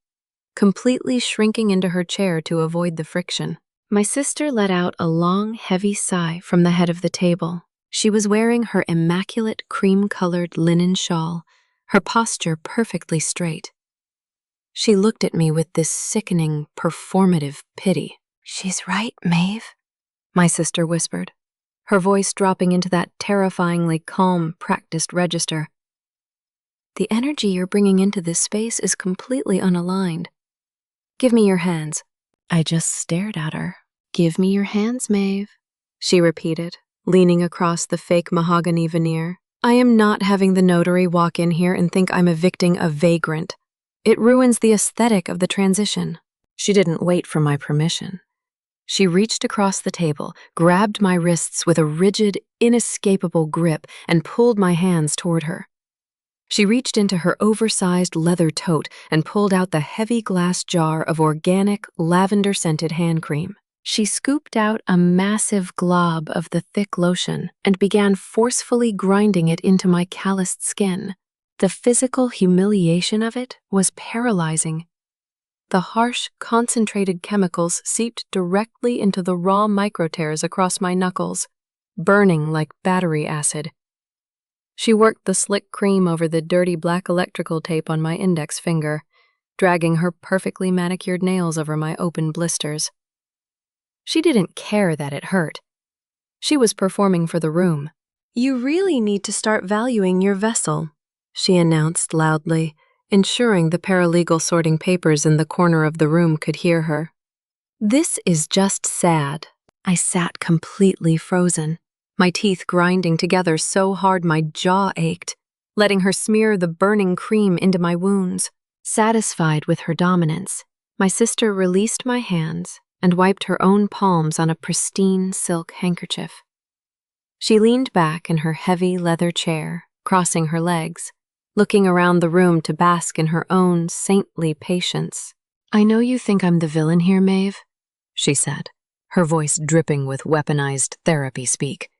completely shrinking into her chair to avoid the friction. My sister let out a long, heavy sigh from the head of the table. She was wearing her immaculate cream-colored linen shawl, her posture perfectly straight. She looked at me with this sickening, performative pity. "She's right, Maeve," my sister whispered, her voice dropping into that terrifyingly calm, practiced register. "The energy you're bringing into this space is completely unaligned. Give me your hands." I just stared at her. "Give me your hands, Maeve," she repeated, leaning across the fake mahogany veneer. "I am not having the notary walk in here and think I'm evicting a vagrant. It ruins the aesthetic of the transition." She didn't wait for my permission. She reached across the table, grabbed my wrists with a rigid, inescapable grip, and pulled my hands toward her. She reached into her oversized leather tote and pulled out the heavy glass jar of organic, lavender-scented hand cream. She scooped out a massive glob of the thick lotion and began forcefully grinding it into my calloused skin. The physical humiliation of it was paralyzing. The harsh, concentrated chemicals seeped directly into the raw microtears across my knuckles, burning like battery acid. She worked the slick cream over the dirty black electrical tape on my index finger, dragging her perfectly manicured nails over my open blisters. She didn't care that it hurt. She was performing for the room. "You really need to start valuing your vessel," she announced loudly, ensuring the paralegal sorting papers in the corner of the room could hear her. "This is just sad." I sat completely frozen, my teeth grinding together so hard my jaw ached, letting her smear the burning cream into my wounds. Satisfied with her dominance, my sister released my hands and wiped her own palms on a pristine silk handkerchief. She leaned back in her heavy leather chair, crossing her legs, looking around the room to bask in her own saintly patience. "I know you think I'm the villain here, Maeve," she said, her voice dripping with weaponized therapy speak.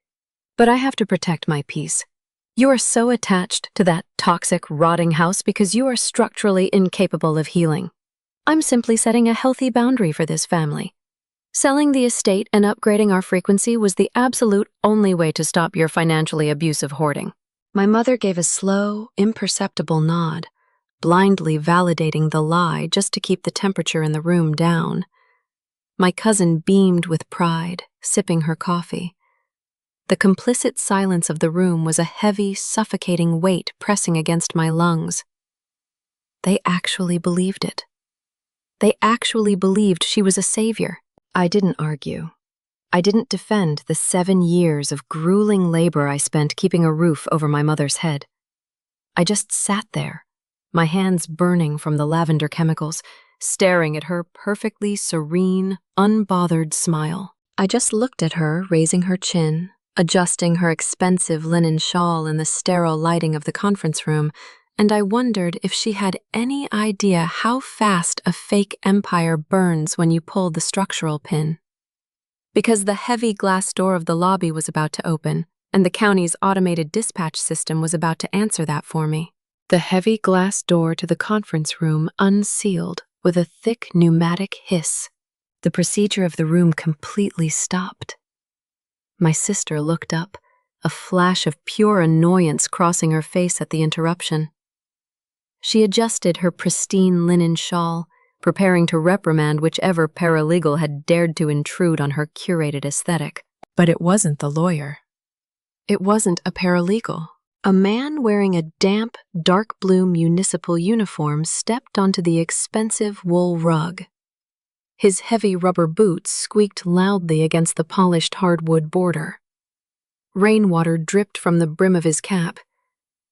"But I have to protect my peace. You are so attached to that toxic, rotting house because you are structurally incapable of healing. I'm simply setting a healthy boundary for this family. Selling the estate and upgrading our frequency was the absolute only way to stop your financially abusive hoarding." My mother gave a slow, imperceptible nod, blindly validating the lie just to keep the temperature in the room down. My cousin beamed with pride, sipping her coffee. The complicit silence of the room was a heavy, suffocating weight pressing against my lungs. They actually believed it. They actually believed she was a savior. I didn't argue. I didn't defend the 7 years of grueling labor I spent keeping a roof over my mother's head. I just sat there, my hands burning from the lavender chemicals, staring at her perfectly serene, unbothered smile. I just looked at her, raising her chin, adjusting her expensive linen shawl in the sterile lighting of the conference room, and I wondered if she had any idea how fast a fake empire burns when you pull the structural pin. Because the heavy glass door of the lobby was about to open, and the county's automated dispatch system was about to answer that for me. The heavy glass door to the conference room unsealed with a thick pneumatic hiss. The procedure of the room completely stopped. My sister looked up, a flash of pure annoyance crossing her face at the interruption. She adjusted her pristine linen shawl, preparing to reprimand whichever paralegal had dared to intrude on her curated aesthetic. But it wasn't the lawyer. It wasn't a paralegal. A man wearing a damp, dark blue municipal uniform stepped onto the expensive wool rug. His heavy rubber boots squeaked loudly against the polished hardwood border. Rainwater dripped from the brim of his cap.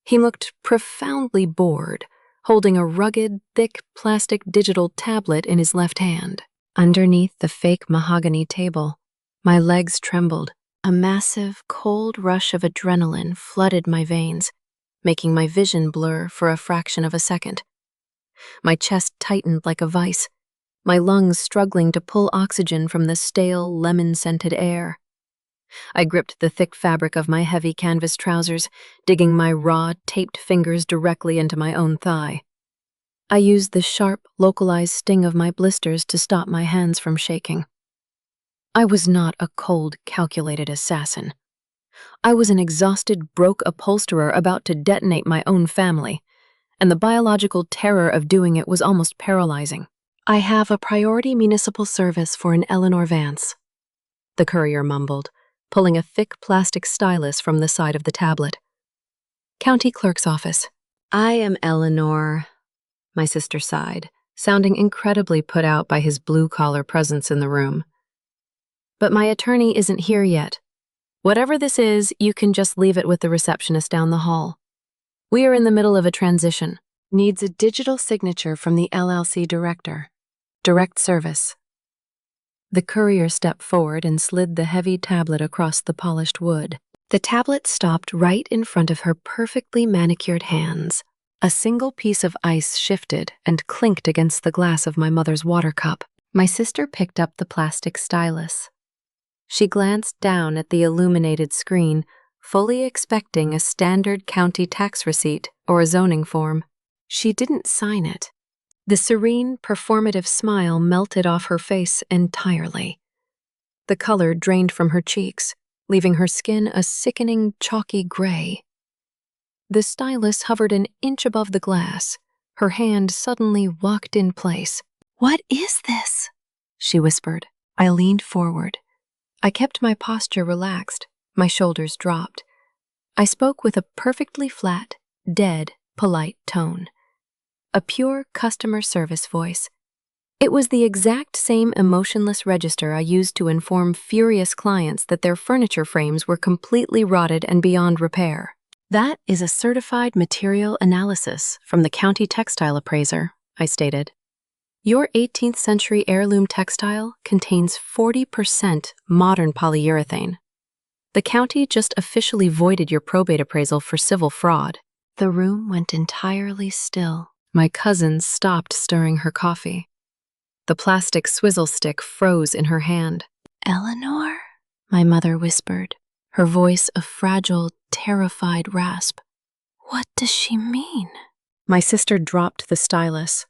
He looked profoundly bored, holding a rugged, thick plastic digital tablet in his left hand. Underneath the fake mahogany table, my legs trembled. A massive, cold rush of adrenaline flooded my veins, making my vision blur for a fraction of a second. My chest tightened like a vice, my lungs struggling to pull oxygen from the stale, lemon-scented air. I gripped the thick fabric of my heavy canvas trousers, digging my raw, taped fingers directly into my own thigh. I used the sharp, localized sting of my blisters to stop my hands from shaking. I was not a cold, calculated assassin. I was an exhausted, broke upholsterer about to detonate my own family, and the biological terror of doing it was almost paralyzing. "I have a priority municipal service for an Eleanor Vance," the courier mumbled, pulling a thick plastic stylus from the side of the tablet. "County clerk's office." "I am Eleanor," my sister sighed, sounding incredibly put out by his blue-collar presence in the room. "But my attorney isn't here yet. Whatever this is, you can just leave it with the receptionist down the hall. We are in the middle of a transition. Needs a digital signature from the LLC director. Direct service." The courier stepped forward and slid the heavy tablet across the polished wood. The tablet stopped right in front of her perfectly manicured hands. A single piece of ice shifted and clinked against the glass of my mother's water cup. My sister picked up the plastic stylus. She glanced down at the illuminated screen, fully expecting a standard county tax receipt or a zoning form. She didn't sign it. The serene, performative smile melted off her face entirely. The color drained from her cheeks, leaving her skin a sickening, chalky gray. The stylus hovered an inch above the glass. Her hand suddenly locked in place. "What is this?" she whispered. I leaned forward. I kept my posture relaxed, my shoulders dropped. I spoke with a perfectly flat, dead, polite tone. A pure customer service voice. It was the exact same emotionless register I used to inform furious clients that their furniture frames were completely rotted and beyond repair. "That is a certified material analysis from the county textile appraiser," I stated. "Your 18th century heirloom textile contains 40% modern polyurethane. The county just officially voided your probate appraisal for civil fraud." The room went entirely still. My cousin stopped stirring her coffee. The plastic swizzle stick froze in her hand. "Eleanor?" my mother whispered, her voice a fragile, terrified rasp. "What does she mean?" My sister dropped the stylus.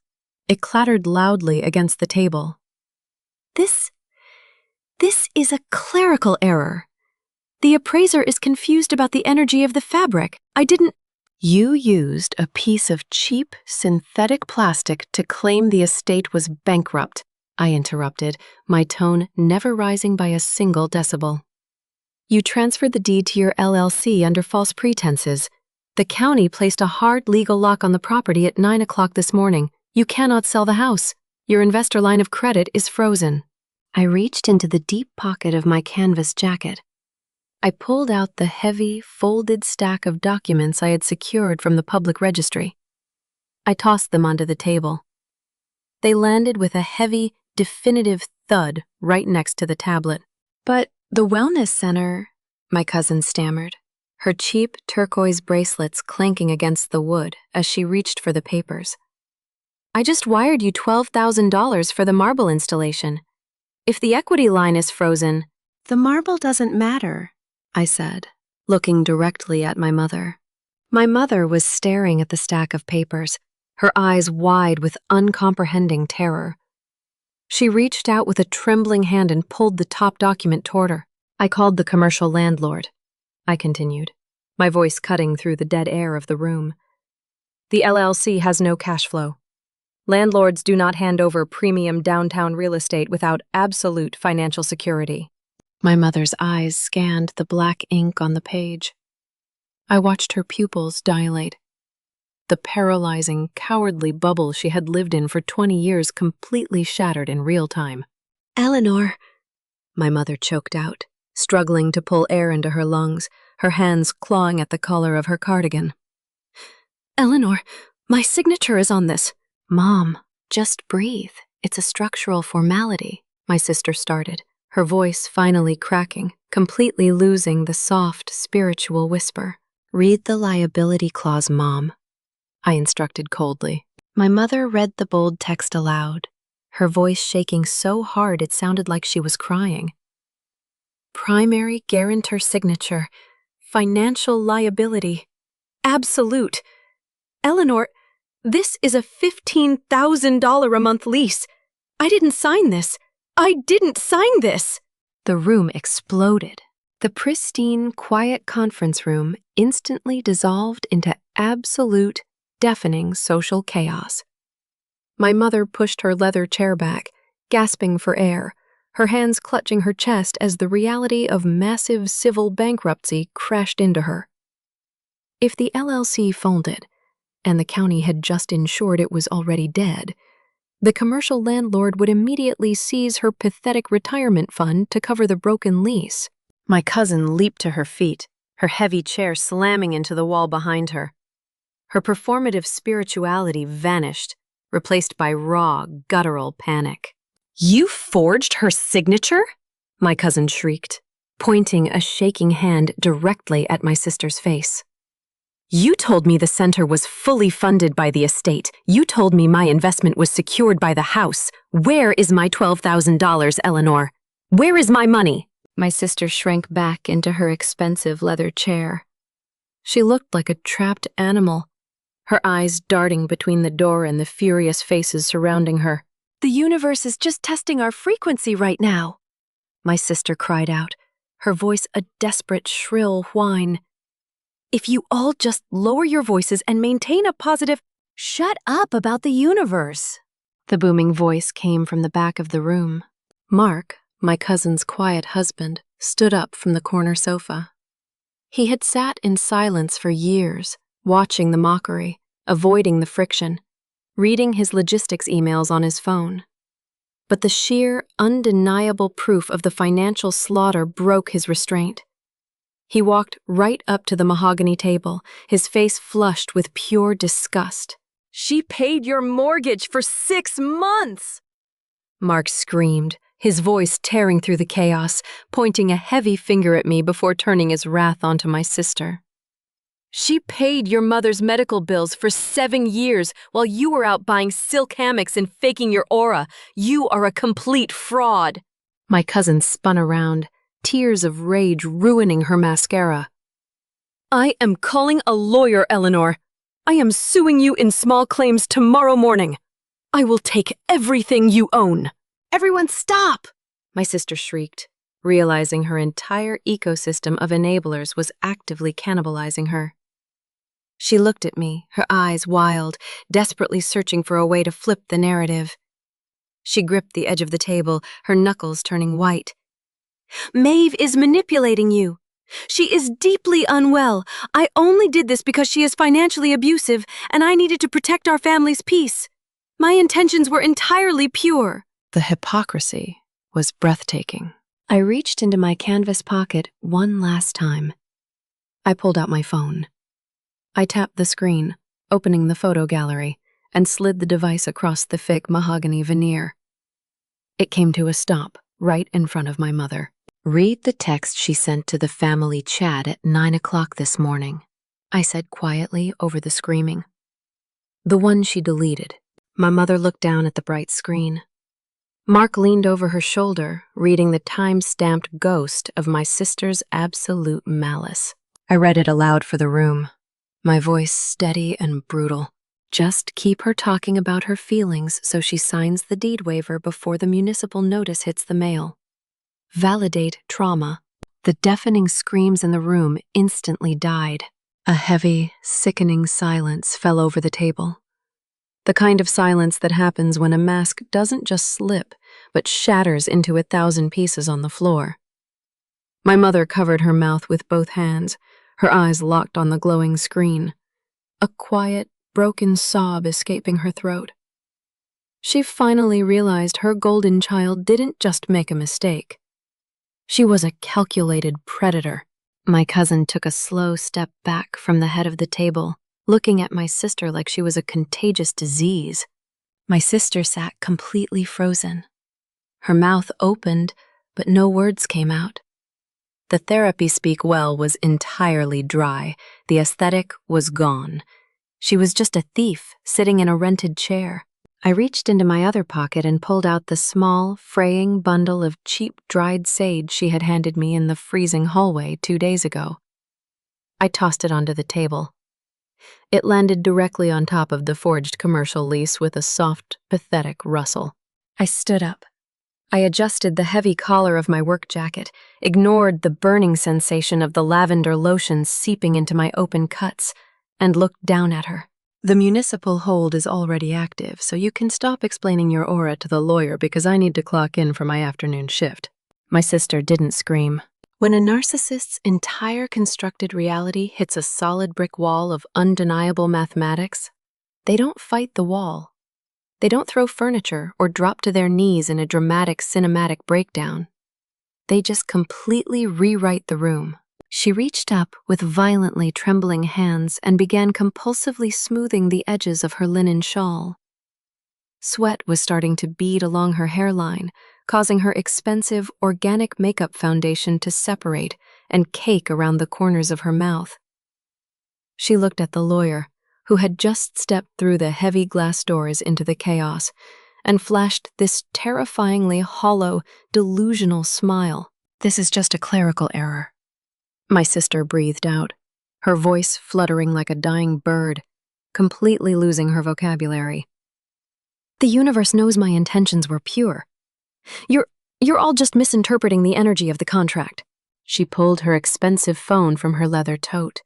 It clattered loudly against the table. This is a clerical error. The appraiser is confused about the energy of the fabric. You used a piece of cheap, synthetic plastic to claim the estate was bankrupt," I interrupted, my tone never rising by a single decibel. "You transferred the deed to your LLC under false pretenses. The county placed a hard legal lock on the property at 9 o'clock this morning. You cannot sell the house. Your investor line of credit is frozen." I reached into the deep pocket of my canvas jacket. I pulled out the heavy, folded stack of documents I had secured from the public registry. I tossed them onto the table. They landed with a heavy, definitive thud right next to the tablet. "But the wellness center," my cousin stammered, her cheap turquoise bracelets clanking against the wood as she reached for the papers. "I just wired you $12,000 for the marble installation. If the equity line is frozen—" "The marble doesn't matter," I said, looking directly at my mother. My mother was staring at the stack of papers, her eyes wide with uncomprehending terror. She reached out with a trembling hand and pulled the top document toward her. "I called the commercial landlord," I continued, my voice cutting through the dead air of the room. "The LLC has no cash flow. Landlords do not hand over premium downtown real estate without absolute financial security." My mother's eyes scanned the black ink on the page. I watched her pupils dilate. The paralyzing, cowardly bubble she had lived in for 20 years completely shattered in real time. "Eleanor," my mother choked out, struggling to pull air into her lungs, her hands clawing at the collar of her cardigan. "Eleanor, my signature is on this." "Mom, just breathe. It's a structural formality," my sister started, her voice finally cracking, completely losing the soft, spiritual whisper. "Read the liability clause, Mom," I instructed coldly. My mother read the bold text aloud, her voice shaking so hard it sounded like she was crying. primary guarantor signature, financial liability, absolute. Eleanor, this is a $15,000 a month lease. I didn't sign this. I didn't sign this. The room exploded. The pristine, quiet conference room instantly dissolved into absolute, deafening social chaos. My mother pushed her leather chair back, gasping for air, her hands clutching her chest as the reality of massive civil bankruptcy crashed into her. If the LLC folded, and the county had just ensured it was already dead, the commercial landlord would immediately seize her pathetic retirement fund to cover the broken lease. My cousin leaped to her feet, her heavy chair slamming into the wall behind her. Her performative spirituality vanished, replaced by raw, guttural panic. "You forged her signature?" my cousin shrieked, pointing a shaking hand directly at my sister's face. "You told me the center was fully funded by the estate. You told me my investment was secured by the house. Where is my $12,000, Eleanor? Where is my money?" My sister shrank back into her expensive leather chair. She looked like a trapped animal, her eyes darting between the door and the furious faces surrounding her. "The universe is just testing our frequency right now," my sister cried out, her voice a desperate, shrill whine. "If you all just lower your voices and maintain a positive—" "Shut up about the universe," the booming voice came from the back of the room. Mark, my cousin's quiet husband, stood up from the corner sofa. He had sat in silence for years, watching the mockery, avoiding the friction, reading his logistics emails on his phone. But the sheer, undeniable proof of the financial slaughter broke his restraint. He walked right up to the mahogany table, his face flushed with pure disgust. "She paid your mortgage for 6 months!" Mark screamed, his voice tearing through the chaos, pointing a heavy finger at me before turning his wrath onto my sister. "She paid your mother's medical bills for 7 years while you were out buying silk hammocks and faking your aura. You are a complete fraud." My cousin spun around, tears of rage ruining her mascara. "I am calling a lawyer, Eleanor. I am suing you in small claims tomorrow morning. I will take everything you own." "Everyone stop!" my sister shrieked, realizing her entire ecosystem of enablers was actively cannibalizing her. She looked at me, her eyes wild, desperately searching for a way to flip the narrative. She gripped the edge of the table, her knuckles turning white. "Maeve is manipulating you. She is deeply unwell. I only did this because she is financially abusive, and I needed to protect our family's peace. My intentions were entirely pure." The hypocrisy was breathtaking. I reached into my canvas pocket one last time. I pulled out my phone. I tapped the screen, opening the photo gallery, and slid the device across the thick mahogany veneer. It came to a stop, right in front of my mother. "Read the text she sent to the family chat at 9 o'clock this morning," I said quietly over the screaming. "The one she deleted." My mother looked down at the bright screen. Mark leaned over her shoulder, reading the time-stamped ghost of my sister's absolute malice. I read it aloud for the room, my voice steady and brutal. "Just keep her talking about her feelings so she signs the deed waiver before the municipal notice hits the mail. Validate trauma." The deafening screams in the room instantly died. A heavy, sickening silence fell over the table. The kind of silence that happens when a mask doesn't just slip, but shatters into 1,000 pieces on the floor. My mother covered her mouth with both hands, her eyes locked on the glowing screen, a quiet, broken sob escaping her throat. She finally realized her golden child didn't just make a mistake. She was a calculated predator. My cousin took a slow step back from the head of the table, looking at my sister like she was a contagious disease. My sister sat completely frozen. Her mouth opened, but no words came out. The therapy speak well was entirely dry. The aesthetic was gone. She was just a thief sitting in a rented chair. I reached into my other pocket and pulled out the small, fraying bundle of cheap dried sage she had handed me in the freezing hallway 2 days ago. I tossed it onto the table. It landed directly on top of the forged commercial lease with a soft, pathetic rustle. I stood up. I adjusted the heavy collar of my work jacket, ignored the burning sensation of the lavender lotion seeping into my open cuts, and looked down at her. The municipal hold is already active, so you can stop explaining your aura to the lawyer because I need to clock in for my afternoon shift. My sister didn't scream. When a narcissist's entire constructed reality hits a solid brick wall of undeniable mathematics, they don't fight the wall. They don't throw furniture or drop to their knees in a dramatic cinematic breakdown. They just completely rewrite the room. She reached up with violently trembling hands and began compulsively smoothing the edges of her linen shawl. Sweat was starting to bead along her hairline, causing her expensive organic makeup foundation to separate and cake around the corners of her mouth. She looked at the lawyer, who had just stepped through the heavy glass doors into the chaos, and flashed this terrifyingly hollow, delusional smile. "This is just a clerical error," my sister breathed out, her voice fluttering like a dying bird, completely losing her vocabulary. "The universe knows my intentions were pure. You're all just misinterpreting the energy of the contract." She pulled her expensive phone from her leather tote.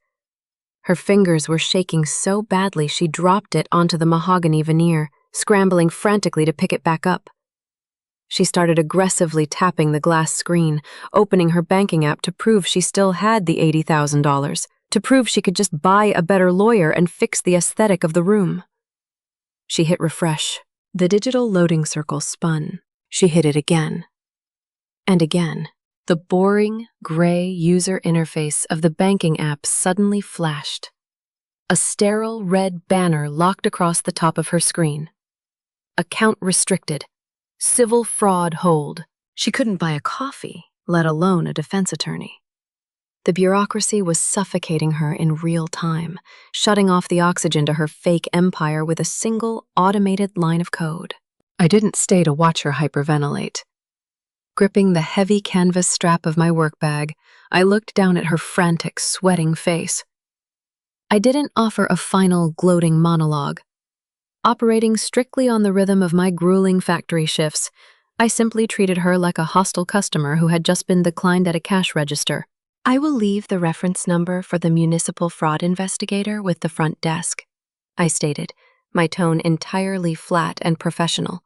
Her fingers were shaking so badly she dropped it onto the mahogany veneer, scrambling frantically to pick it back up. She started aggressively tapping the glass screen, opening her banking app to prove she still had the $80,000, to prove she could just buy a better lawyer and fix the aesthetic of the room. She hit refresh. The digital loading circle spun. She hit it again. And again. The boring, gray user interface of the banking app suddenly flashed. A sterile red banner locked across the top of her screen. Account restricted. Civil fraud hold. She couldn't buy a coffee, let alone a defense attorney. The bureaucracy was suffocating her in real time, shutting off the oxygen to her fake empire with a single automated line of code. I didn't stay to watch her hyperventilate. Gripping the heavy canvas strap of my work bag, I looked down at her frantic, sweating face. I didn't offer a final, gloating monologue. Operating strictly on the rhythm of my grueling factory shifts, I simply treated her like a hostile customer who had just been declined at a cash register. "I will leave the reference number for the municipal fraud investigator with the front desk," I stated, my tone entirely flat and professional.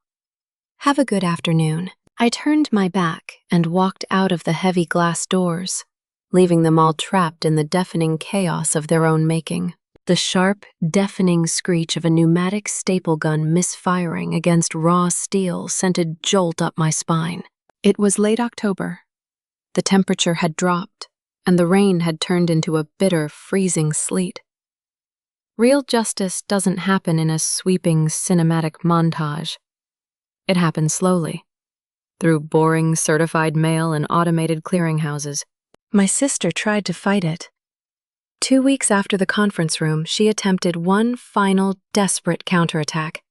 "Have a good afternoon." I turned my back and walked out of the heavy glass doors, leaving them all trapped in the deafening chaos of their own making. The sharp, deafening screech of a pneumatic staple gun misfiring against raw steel sent a jolt up my spine. It was late October. The temperature had dropped, and the rain had turned into a bitter, freezing sleet. Real justice doesn't happen in a sweeping, cinematic montage. It happens slowly, through boring certified mail and automated clearinghouses. My sister tried to fight it. 2 weeks after the conference room, she attempted one final, desperate counterattack.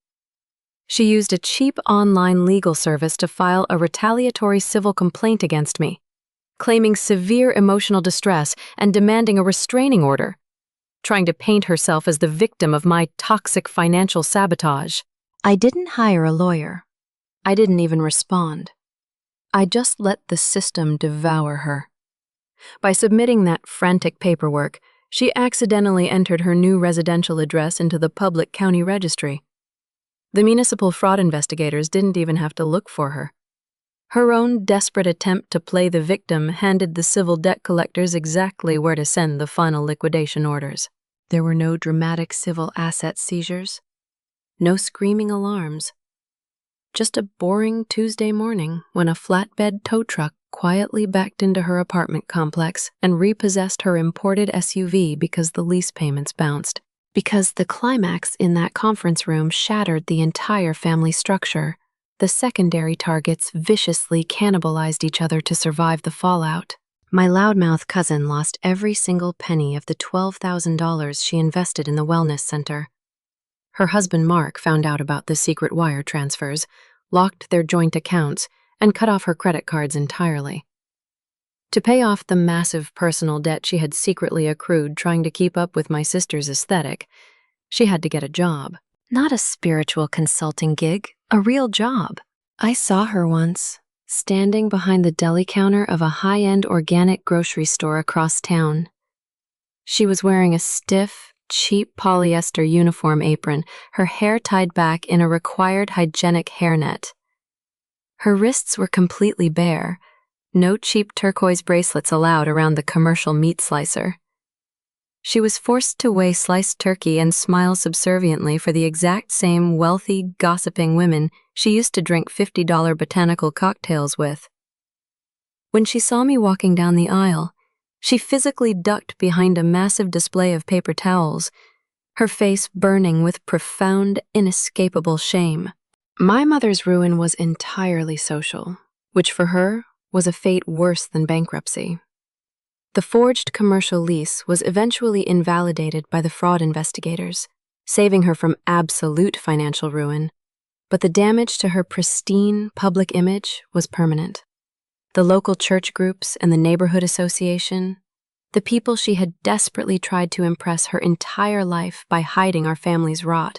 She used a cheap online legal service to file a retaliatory civil complaint against me, claiming severe emotional distress and demanding a restraining order, trying to paint herself as the victim of my toxic financial sabotage. I didn't hire a lawyer. I didn't even respond. I just let the system devour her. By submitting that frantic paperwork, she accidentally entered her new residential address into the public county registry. The municipal fraud investigators didn't even have to look for her. Her own desperate attempt to play the victim handed the civil debt collectors exactly where to send the final liquidation orders. There were no dramatic civil asset seizures, no screaming alarms. Just a boring Tuesday morning when a flatbed tow truck quietly backed into her apartment complex and repossessed her imported SUV because the lease payments bounced. Because the climax in that conference room shattered the entire family structure, the secondary targets viciously cannibalized each other to survive the fallout. My loudmouth cousin lost every single penny of the $12,000 she invested in the wellness center. Her husband Mark found out about the secret wire transfers, locked their joint accounts, and cut off her credit cards entirely. To pay off the massive personal debt she had secretly accrued trying to keep up with my sister's aesthetic, she had to get a job. Not a spiritual consulting gig, a real job. I saw her once, standing behind the deli counter of a high-end organic grocery store across town. She was wearing a stiff, cheap polyester uniform apron, her hair tied back in a required hygienic hairnet. Her wrists were completely bare, no cheap turquoise bracelets allowed around the commercial meat slicer. She was forced to weigh sliced turkey and smile subserviently for the exact same wealthy, gossiping women she used to drink $50 botanical cocktails with. When she saw me walking down the aisle, she physically ducked behind a massive display of paper towels, her face burning with profound, inescapable shame. My mother's ruin was entirely social, which for her was a fate worse than bankruptcy. The forged commercial lease was eventually invalidated by the fraud investigators, saving her from absolute financial ruin, but the damage to her pristine public image was permanent. The local church groups and the neighborhood association, the people she had desperately tried to impress her entire life by hiding our family's rot,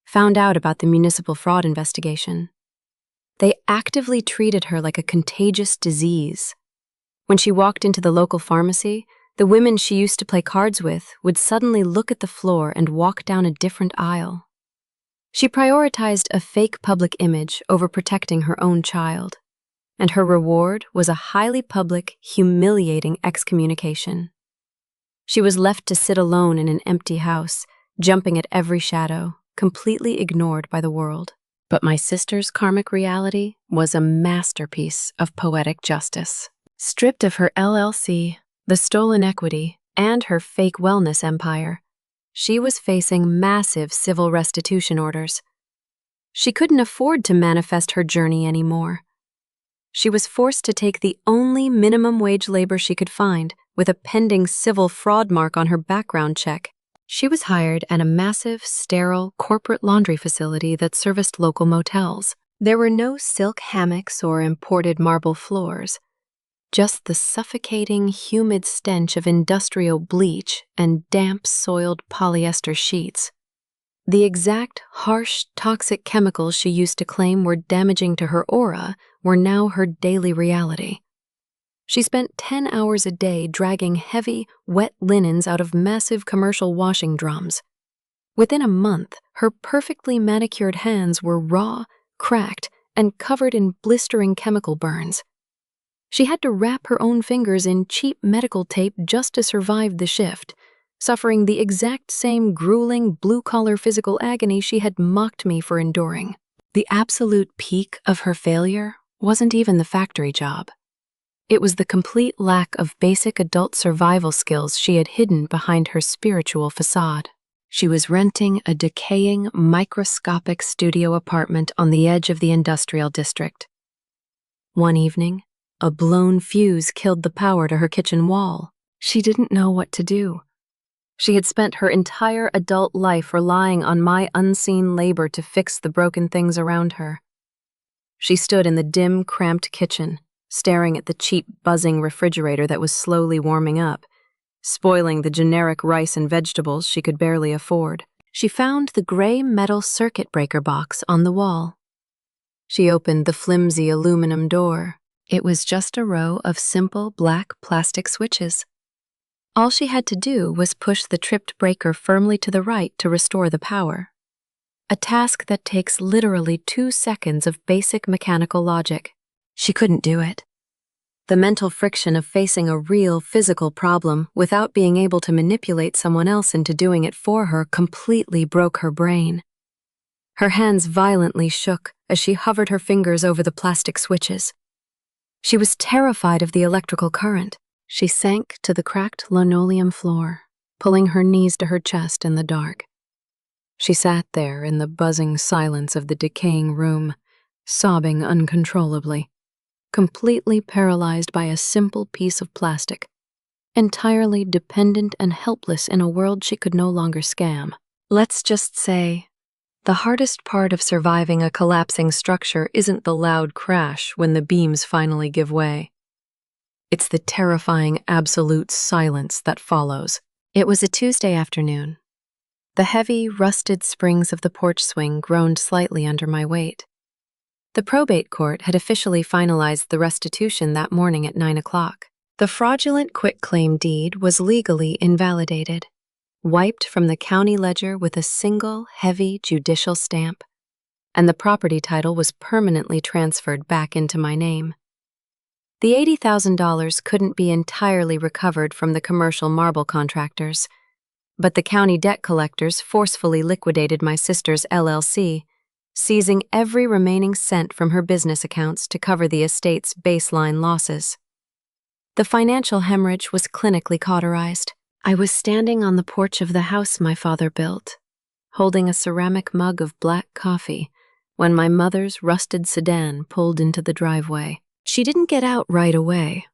found out about the municipal fraud investigation. They actively treated her like a contagious disease. When she walked into the local pharmacy, the women she used to play cards with would suddenly look at the floor and walk down a different aisle. She prioritized a fake public image over protecting her own child, and her reward was a highly public, humiliating excommunication. She was left to sit alone in an empty house, jumping at every shadow, completely ignored by the world. But my sister's karmic reality was a masterpiece of poetic justice. Stripped of her LLC, the stolen equity, and her fake wellness empire, she was facing massive civil restitution orders. She couldn't afford to manifest her journey anymore. She was forced to take the only minimum wage labor she could find, with a pending civil fraud mark on her background check. She was hired at a massive, sterile, corporate laundry facility that serviced local motels. There were no silk hammocks or imported marble floors, just the suffocating, humid stench of industrial bleach and damp, soiled polyester sheets. The exact, harsh, toxic chemicals she used to claim were damaging to her aura were now her daily reality. She spent 10 hours a day dragging heavy, wet linens out of massive commercial washing drums. Within a month, her perfectly manicured hands were raw, cracked, and covered in blistering chemical burns. She had to wrap her own fingers in cheap medical tape just to survive the shift, suffering the exact same grueling, blue-collar physical agony she had mocked me for enduring. The absolute peak of her failure wasn't even the factory job. It was the complete lack of basic adult survival skills she had hidden behind her spiritual facade. She was renting a decaying, microscopic studio apartment on the edge of the industrial district. One evening, a blown fuse killed the power to her kitchen wall. She didn't know what to do. She had spent her entire adult life relying on my unseen labor to fix the broken things around her. She stood in the dim, cramped kitchen, staring at the cheap, buzzing refrigerator that was slowly warming up, spoiling the generic rice and vegetables she could barely afford. She found the gray metal circuit breaker box on the wall. She opened the flimsy aluminum door. It was just a row of simple black plastic switches. All she had to do was push the tripped breaker firmly to the right to restore the power. A task that takes literally 2 seconds of basic mechanical logic. She couldn't do it. The mental friction of facing a real physical problem without being able to manipulate someone else into doing it for her completely broke her brain. Her hands violently shook as she hovered her fingers over the plastic switches. She was terrified of the electrical current. She sank to the cracked linoleum floor, pulling her knees to her chest in the dark. She sat there in the buzzing silence of the decaying room, sobbing uncontrollably, completely paralyzed by a simple piece of plastic, entirely dependent and helpless in a world she could no longer scam. Let's just say The hardest part of surviving a collapsing structure isn't the loud crash when the beams finally give way. It's the terrifying absolute silence that follows. It was a Tuesday afternoon. The heavy, rusted springs of the porch swing groaned slightly under my weight. The probate court had officially finalized the restitution that morning at 9 o'clock. The fraudulent quitclaim deed was legally invalidated, wiped from the county ledger with a single, heavy judicial stamp, and the property title was permanently transferred back into my name. The $80,000 couldn't be entirely recovered from the commercial marble contractors, but the county debt collectors forcefully liquidated my sister's LLC, seizing every remaining cent from her business accounts to cover the estate's baseline losses. The financial hemorrhage was clinically cauterized. I was standing on the porch of the house my father built, holding a ceramic mug of black coffee, when my mother's rusted sedan pulled into the driveway. She didn't get out right away.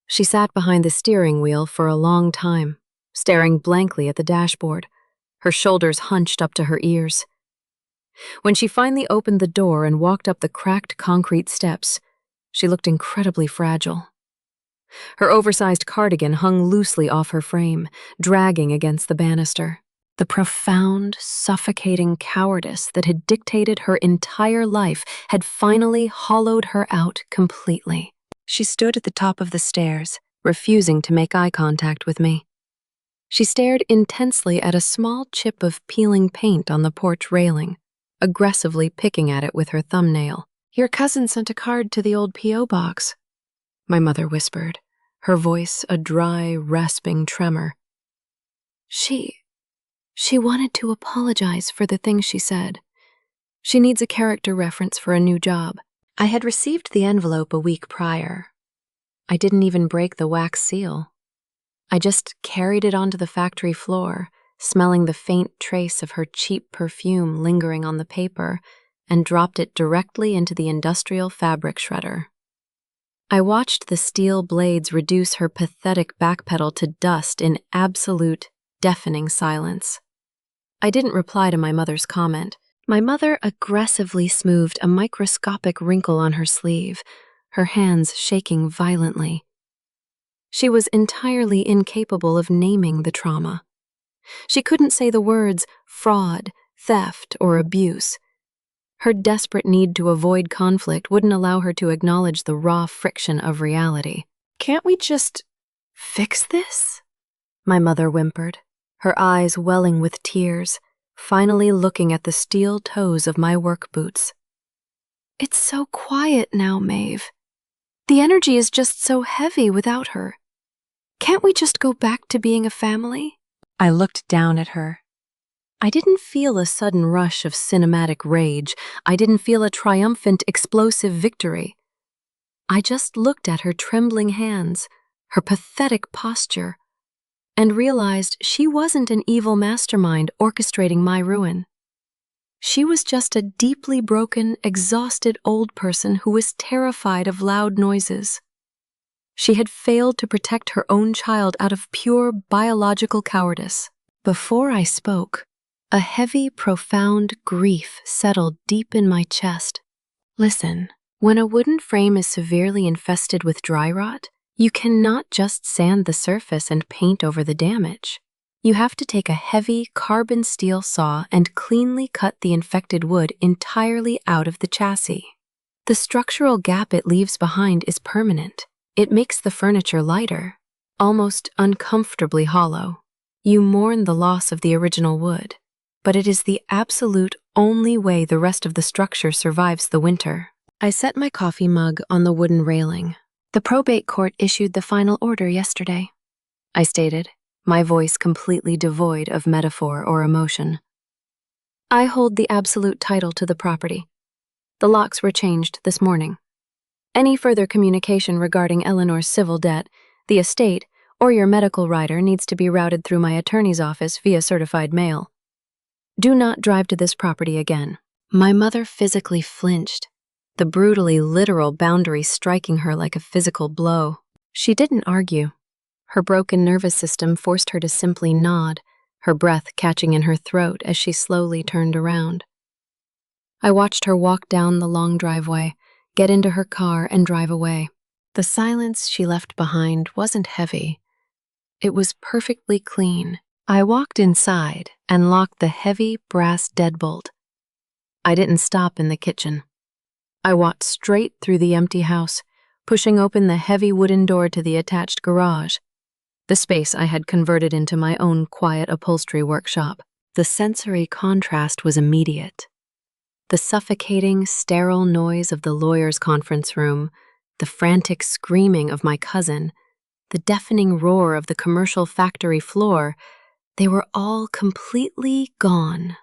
She sat behind the steering wheel for a long time, staring blankly at the dashboard, her shoulders hunched up to her ears. When she finally opened the door and walked up the cracked concrete steps, she looked incredibly fragile. Her oversized cardigan hung loosely off her frame, dragging against the banister. The profound, suffocating cowardice that had dictated her entire life had finally hollowed her out completely. She stood at the top of the stairs, refusing to make eye contact with me. She stared intensely at a small chip of peeling paint on the porch railing, aggressively picking at it with her thumbnail. "Your cousin sent a card to the old P.O. box," my mother whispered, her voice a dry, rasping tremor. She wanted to apologize for the things she said. She needs a character reference for a new job. I had received the envelope a week prior. I didn't even break the wax seal. I just carried it onto the factory floor, smelling the faint trace of her cheap perfume lingering on the paper, and dropped it directly into the industrial fabric shredder. I watched the steel blades reduce her pathetic backpedal to dust in absolute, deafening silence. I didn't reply to my mother's comment. My mother aggressively smoothed a microscopic wrinkle on her sleeve, her hands shaking violently. She was entirely incapable of naming the trauma. She couldn't say the words fraud, theft, or abuse. Her desperate need to avoid conflict wouldn't allow her to acknowledge the raw friction of reality. "Can't we just fix this?" my mother whimpered, her eyes welling with tears, finally looking at the steel toes of my work boots. "It's so quiet now, Maeve. The energy is just so heavy without her. Can't we just go back to being a family?" I looked down at her. I didn't feel a sudden rush of cinematic rage. I didn't feel a triumphant, explosive victory. I just looked at her trembling hands, her pathetic posture, and realized she wasn't an evil mastermind orchestrating my ruin. She was just a deeply broken, exhausted old person who was terrified of loud noises. She had failed to protect her own child out of pure biological cowardice. Before I spoke, a heavy, profound grief settled deep in my chest. Listen, when a wooden frame is severely infested with dry rot, you cannot just sand the surface and paint over the damage. You have to take a heavy carbon steel saw and cleanly cut the infected wood entirely out of the chassis. The structural gap it leaves behind is permanent. It makes the furniture lighter, almost uncomfortably hollow. You mourn the loss of the original wood, but it is the absolute only way the rest of the structure survives the winter. I set my coffee mug on the wooden railing. "The probate court issued the final order yesterday," I stated, my voice completely devoid of metaphor or emotion. "I hold the absolute title to the property. The locks were changed this morning. Any further communication regarding Eleanor's civil debt, the estate, or your medical rider needs to be routed through my attorney's office via certified mail. Do not drive to this property again." My mother physically flinched, the brutally literal boundary striking her like a physical blow. She didn't argue. Her broken nervous system forced her to simply nod, her breath catching in her throat as she slowly turned around. I watched her walk down the long driveway, get into her car, and drive away. The silence she left behind wasn't heavy. It was perfectly clean. I walked inside and locked the heavy brass deadbolt. I didn't stop in the kitchen. I walked straight through the empty house, pushing open the heavy wooden door to the attached garage, the space I had converted into my own quiet upholstery workshop. The sensory contrast was immediate. The suffocating, sterile noise of the lawyer's conference room, the frantic screaming of my cousin, the deafening roar of the commercial factory floor, they were all completely gone.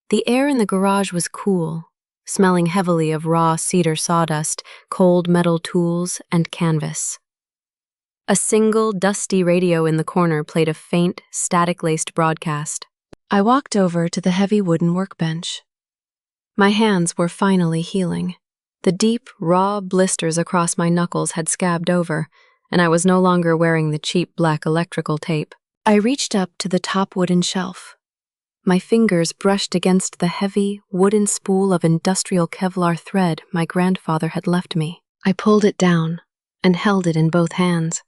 The air in the garage was cool, smelling heavily of raw cedar sawdust, cold metal tools, and canvas. A single, dusty radio in the corner played a faint, static-laced broadcast. I walked over to the heavy wooden workbench. My hands were finally healing. The deep, raw blisters across my knuckles had scabbed over, and I was no longer wearing the cheap black electrical tape. I reached up to the top wooden shelf. My fingers brushed against the heavy, wooden spool of industrial Kevlar thread my grandfather had left me. I pulled it down and held it in both hands.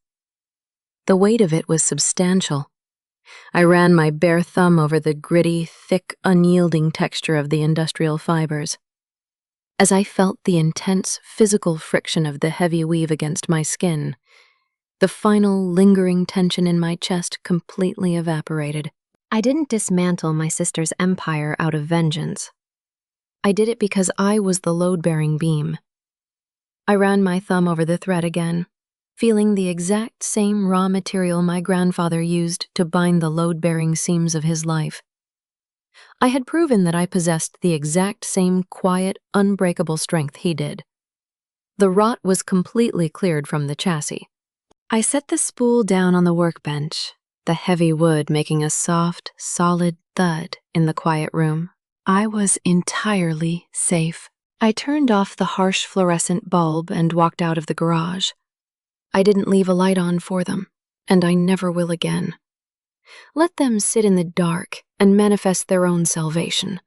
The weight of it was substantial. I ran my bare thumb over the gritty, thick, unyielding texture of the industrial fibers. As I felt the intense physical friction of the heavy weave against my skin, the final lingering tension in my chest completely evaporated. I didn't dismantle my sister's empire out of vengeance. I did it because I was the load-bearing beam. I ran my thumb over the thread again, feeling the exact same raw material my grandfather used to bind the load-bearing seams of his life. I had proven that I possessed the exact same quiet, unbreakable strength he did. The rot was completely cleared from the chassis. I set the spool down on the workbench, the heavy wood making a soft, solid thud in the quiet room. I was entirely safe. I turned off the harsh fluorescent bulb and walked out of the garage. I didn't leave a light on for them, and I never will again. Let them sit in the dark and manifest their own salvation.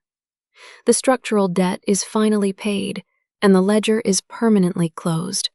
The structural debt is finally paid, and the ledger is permanently closed.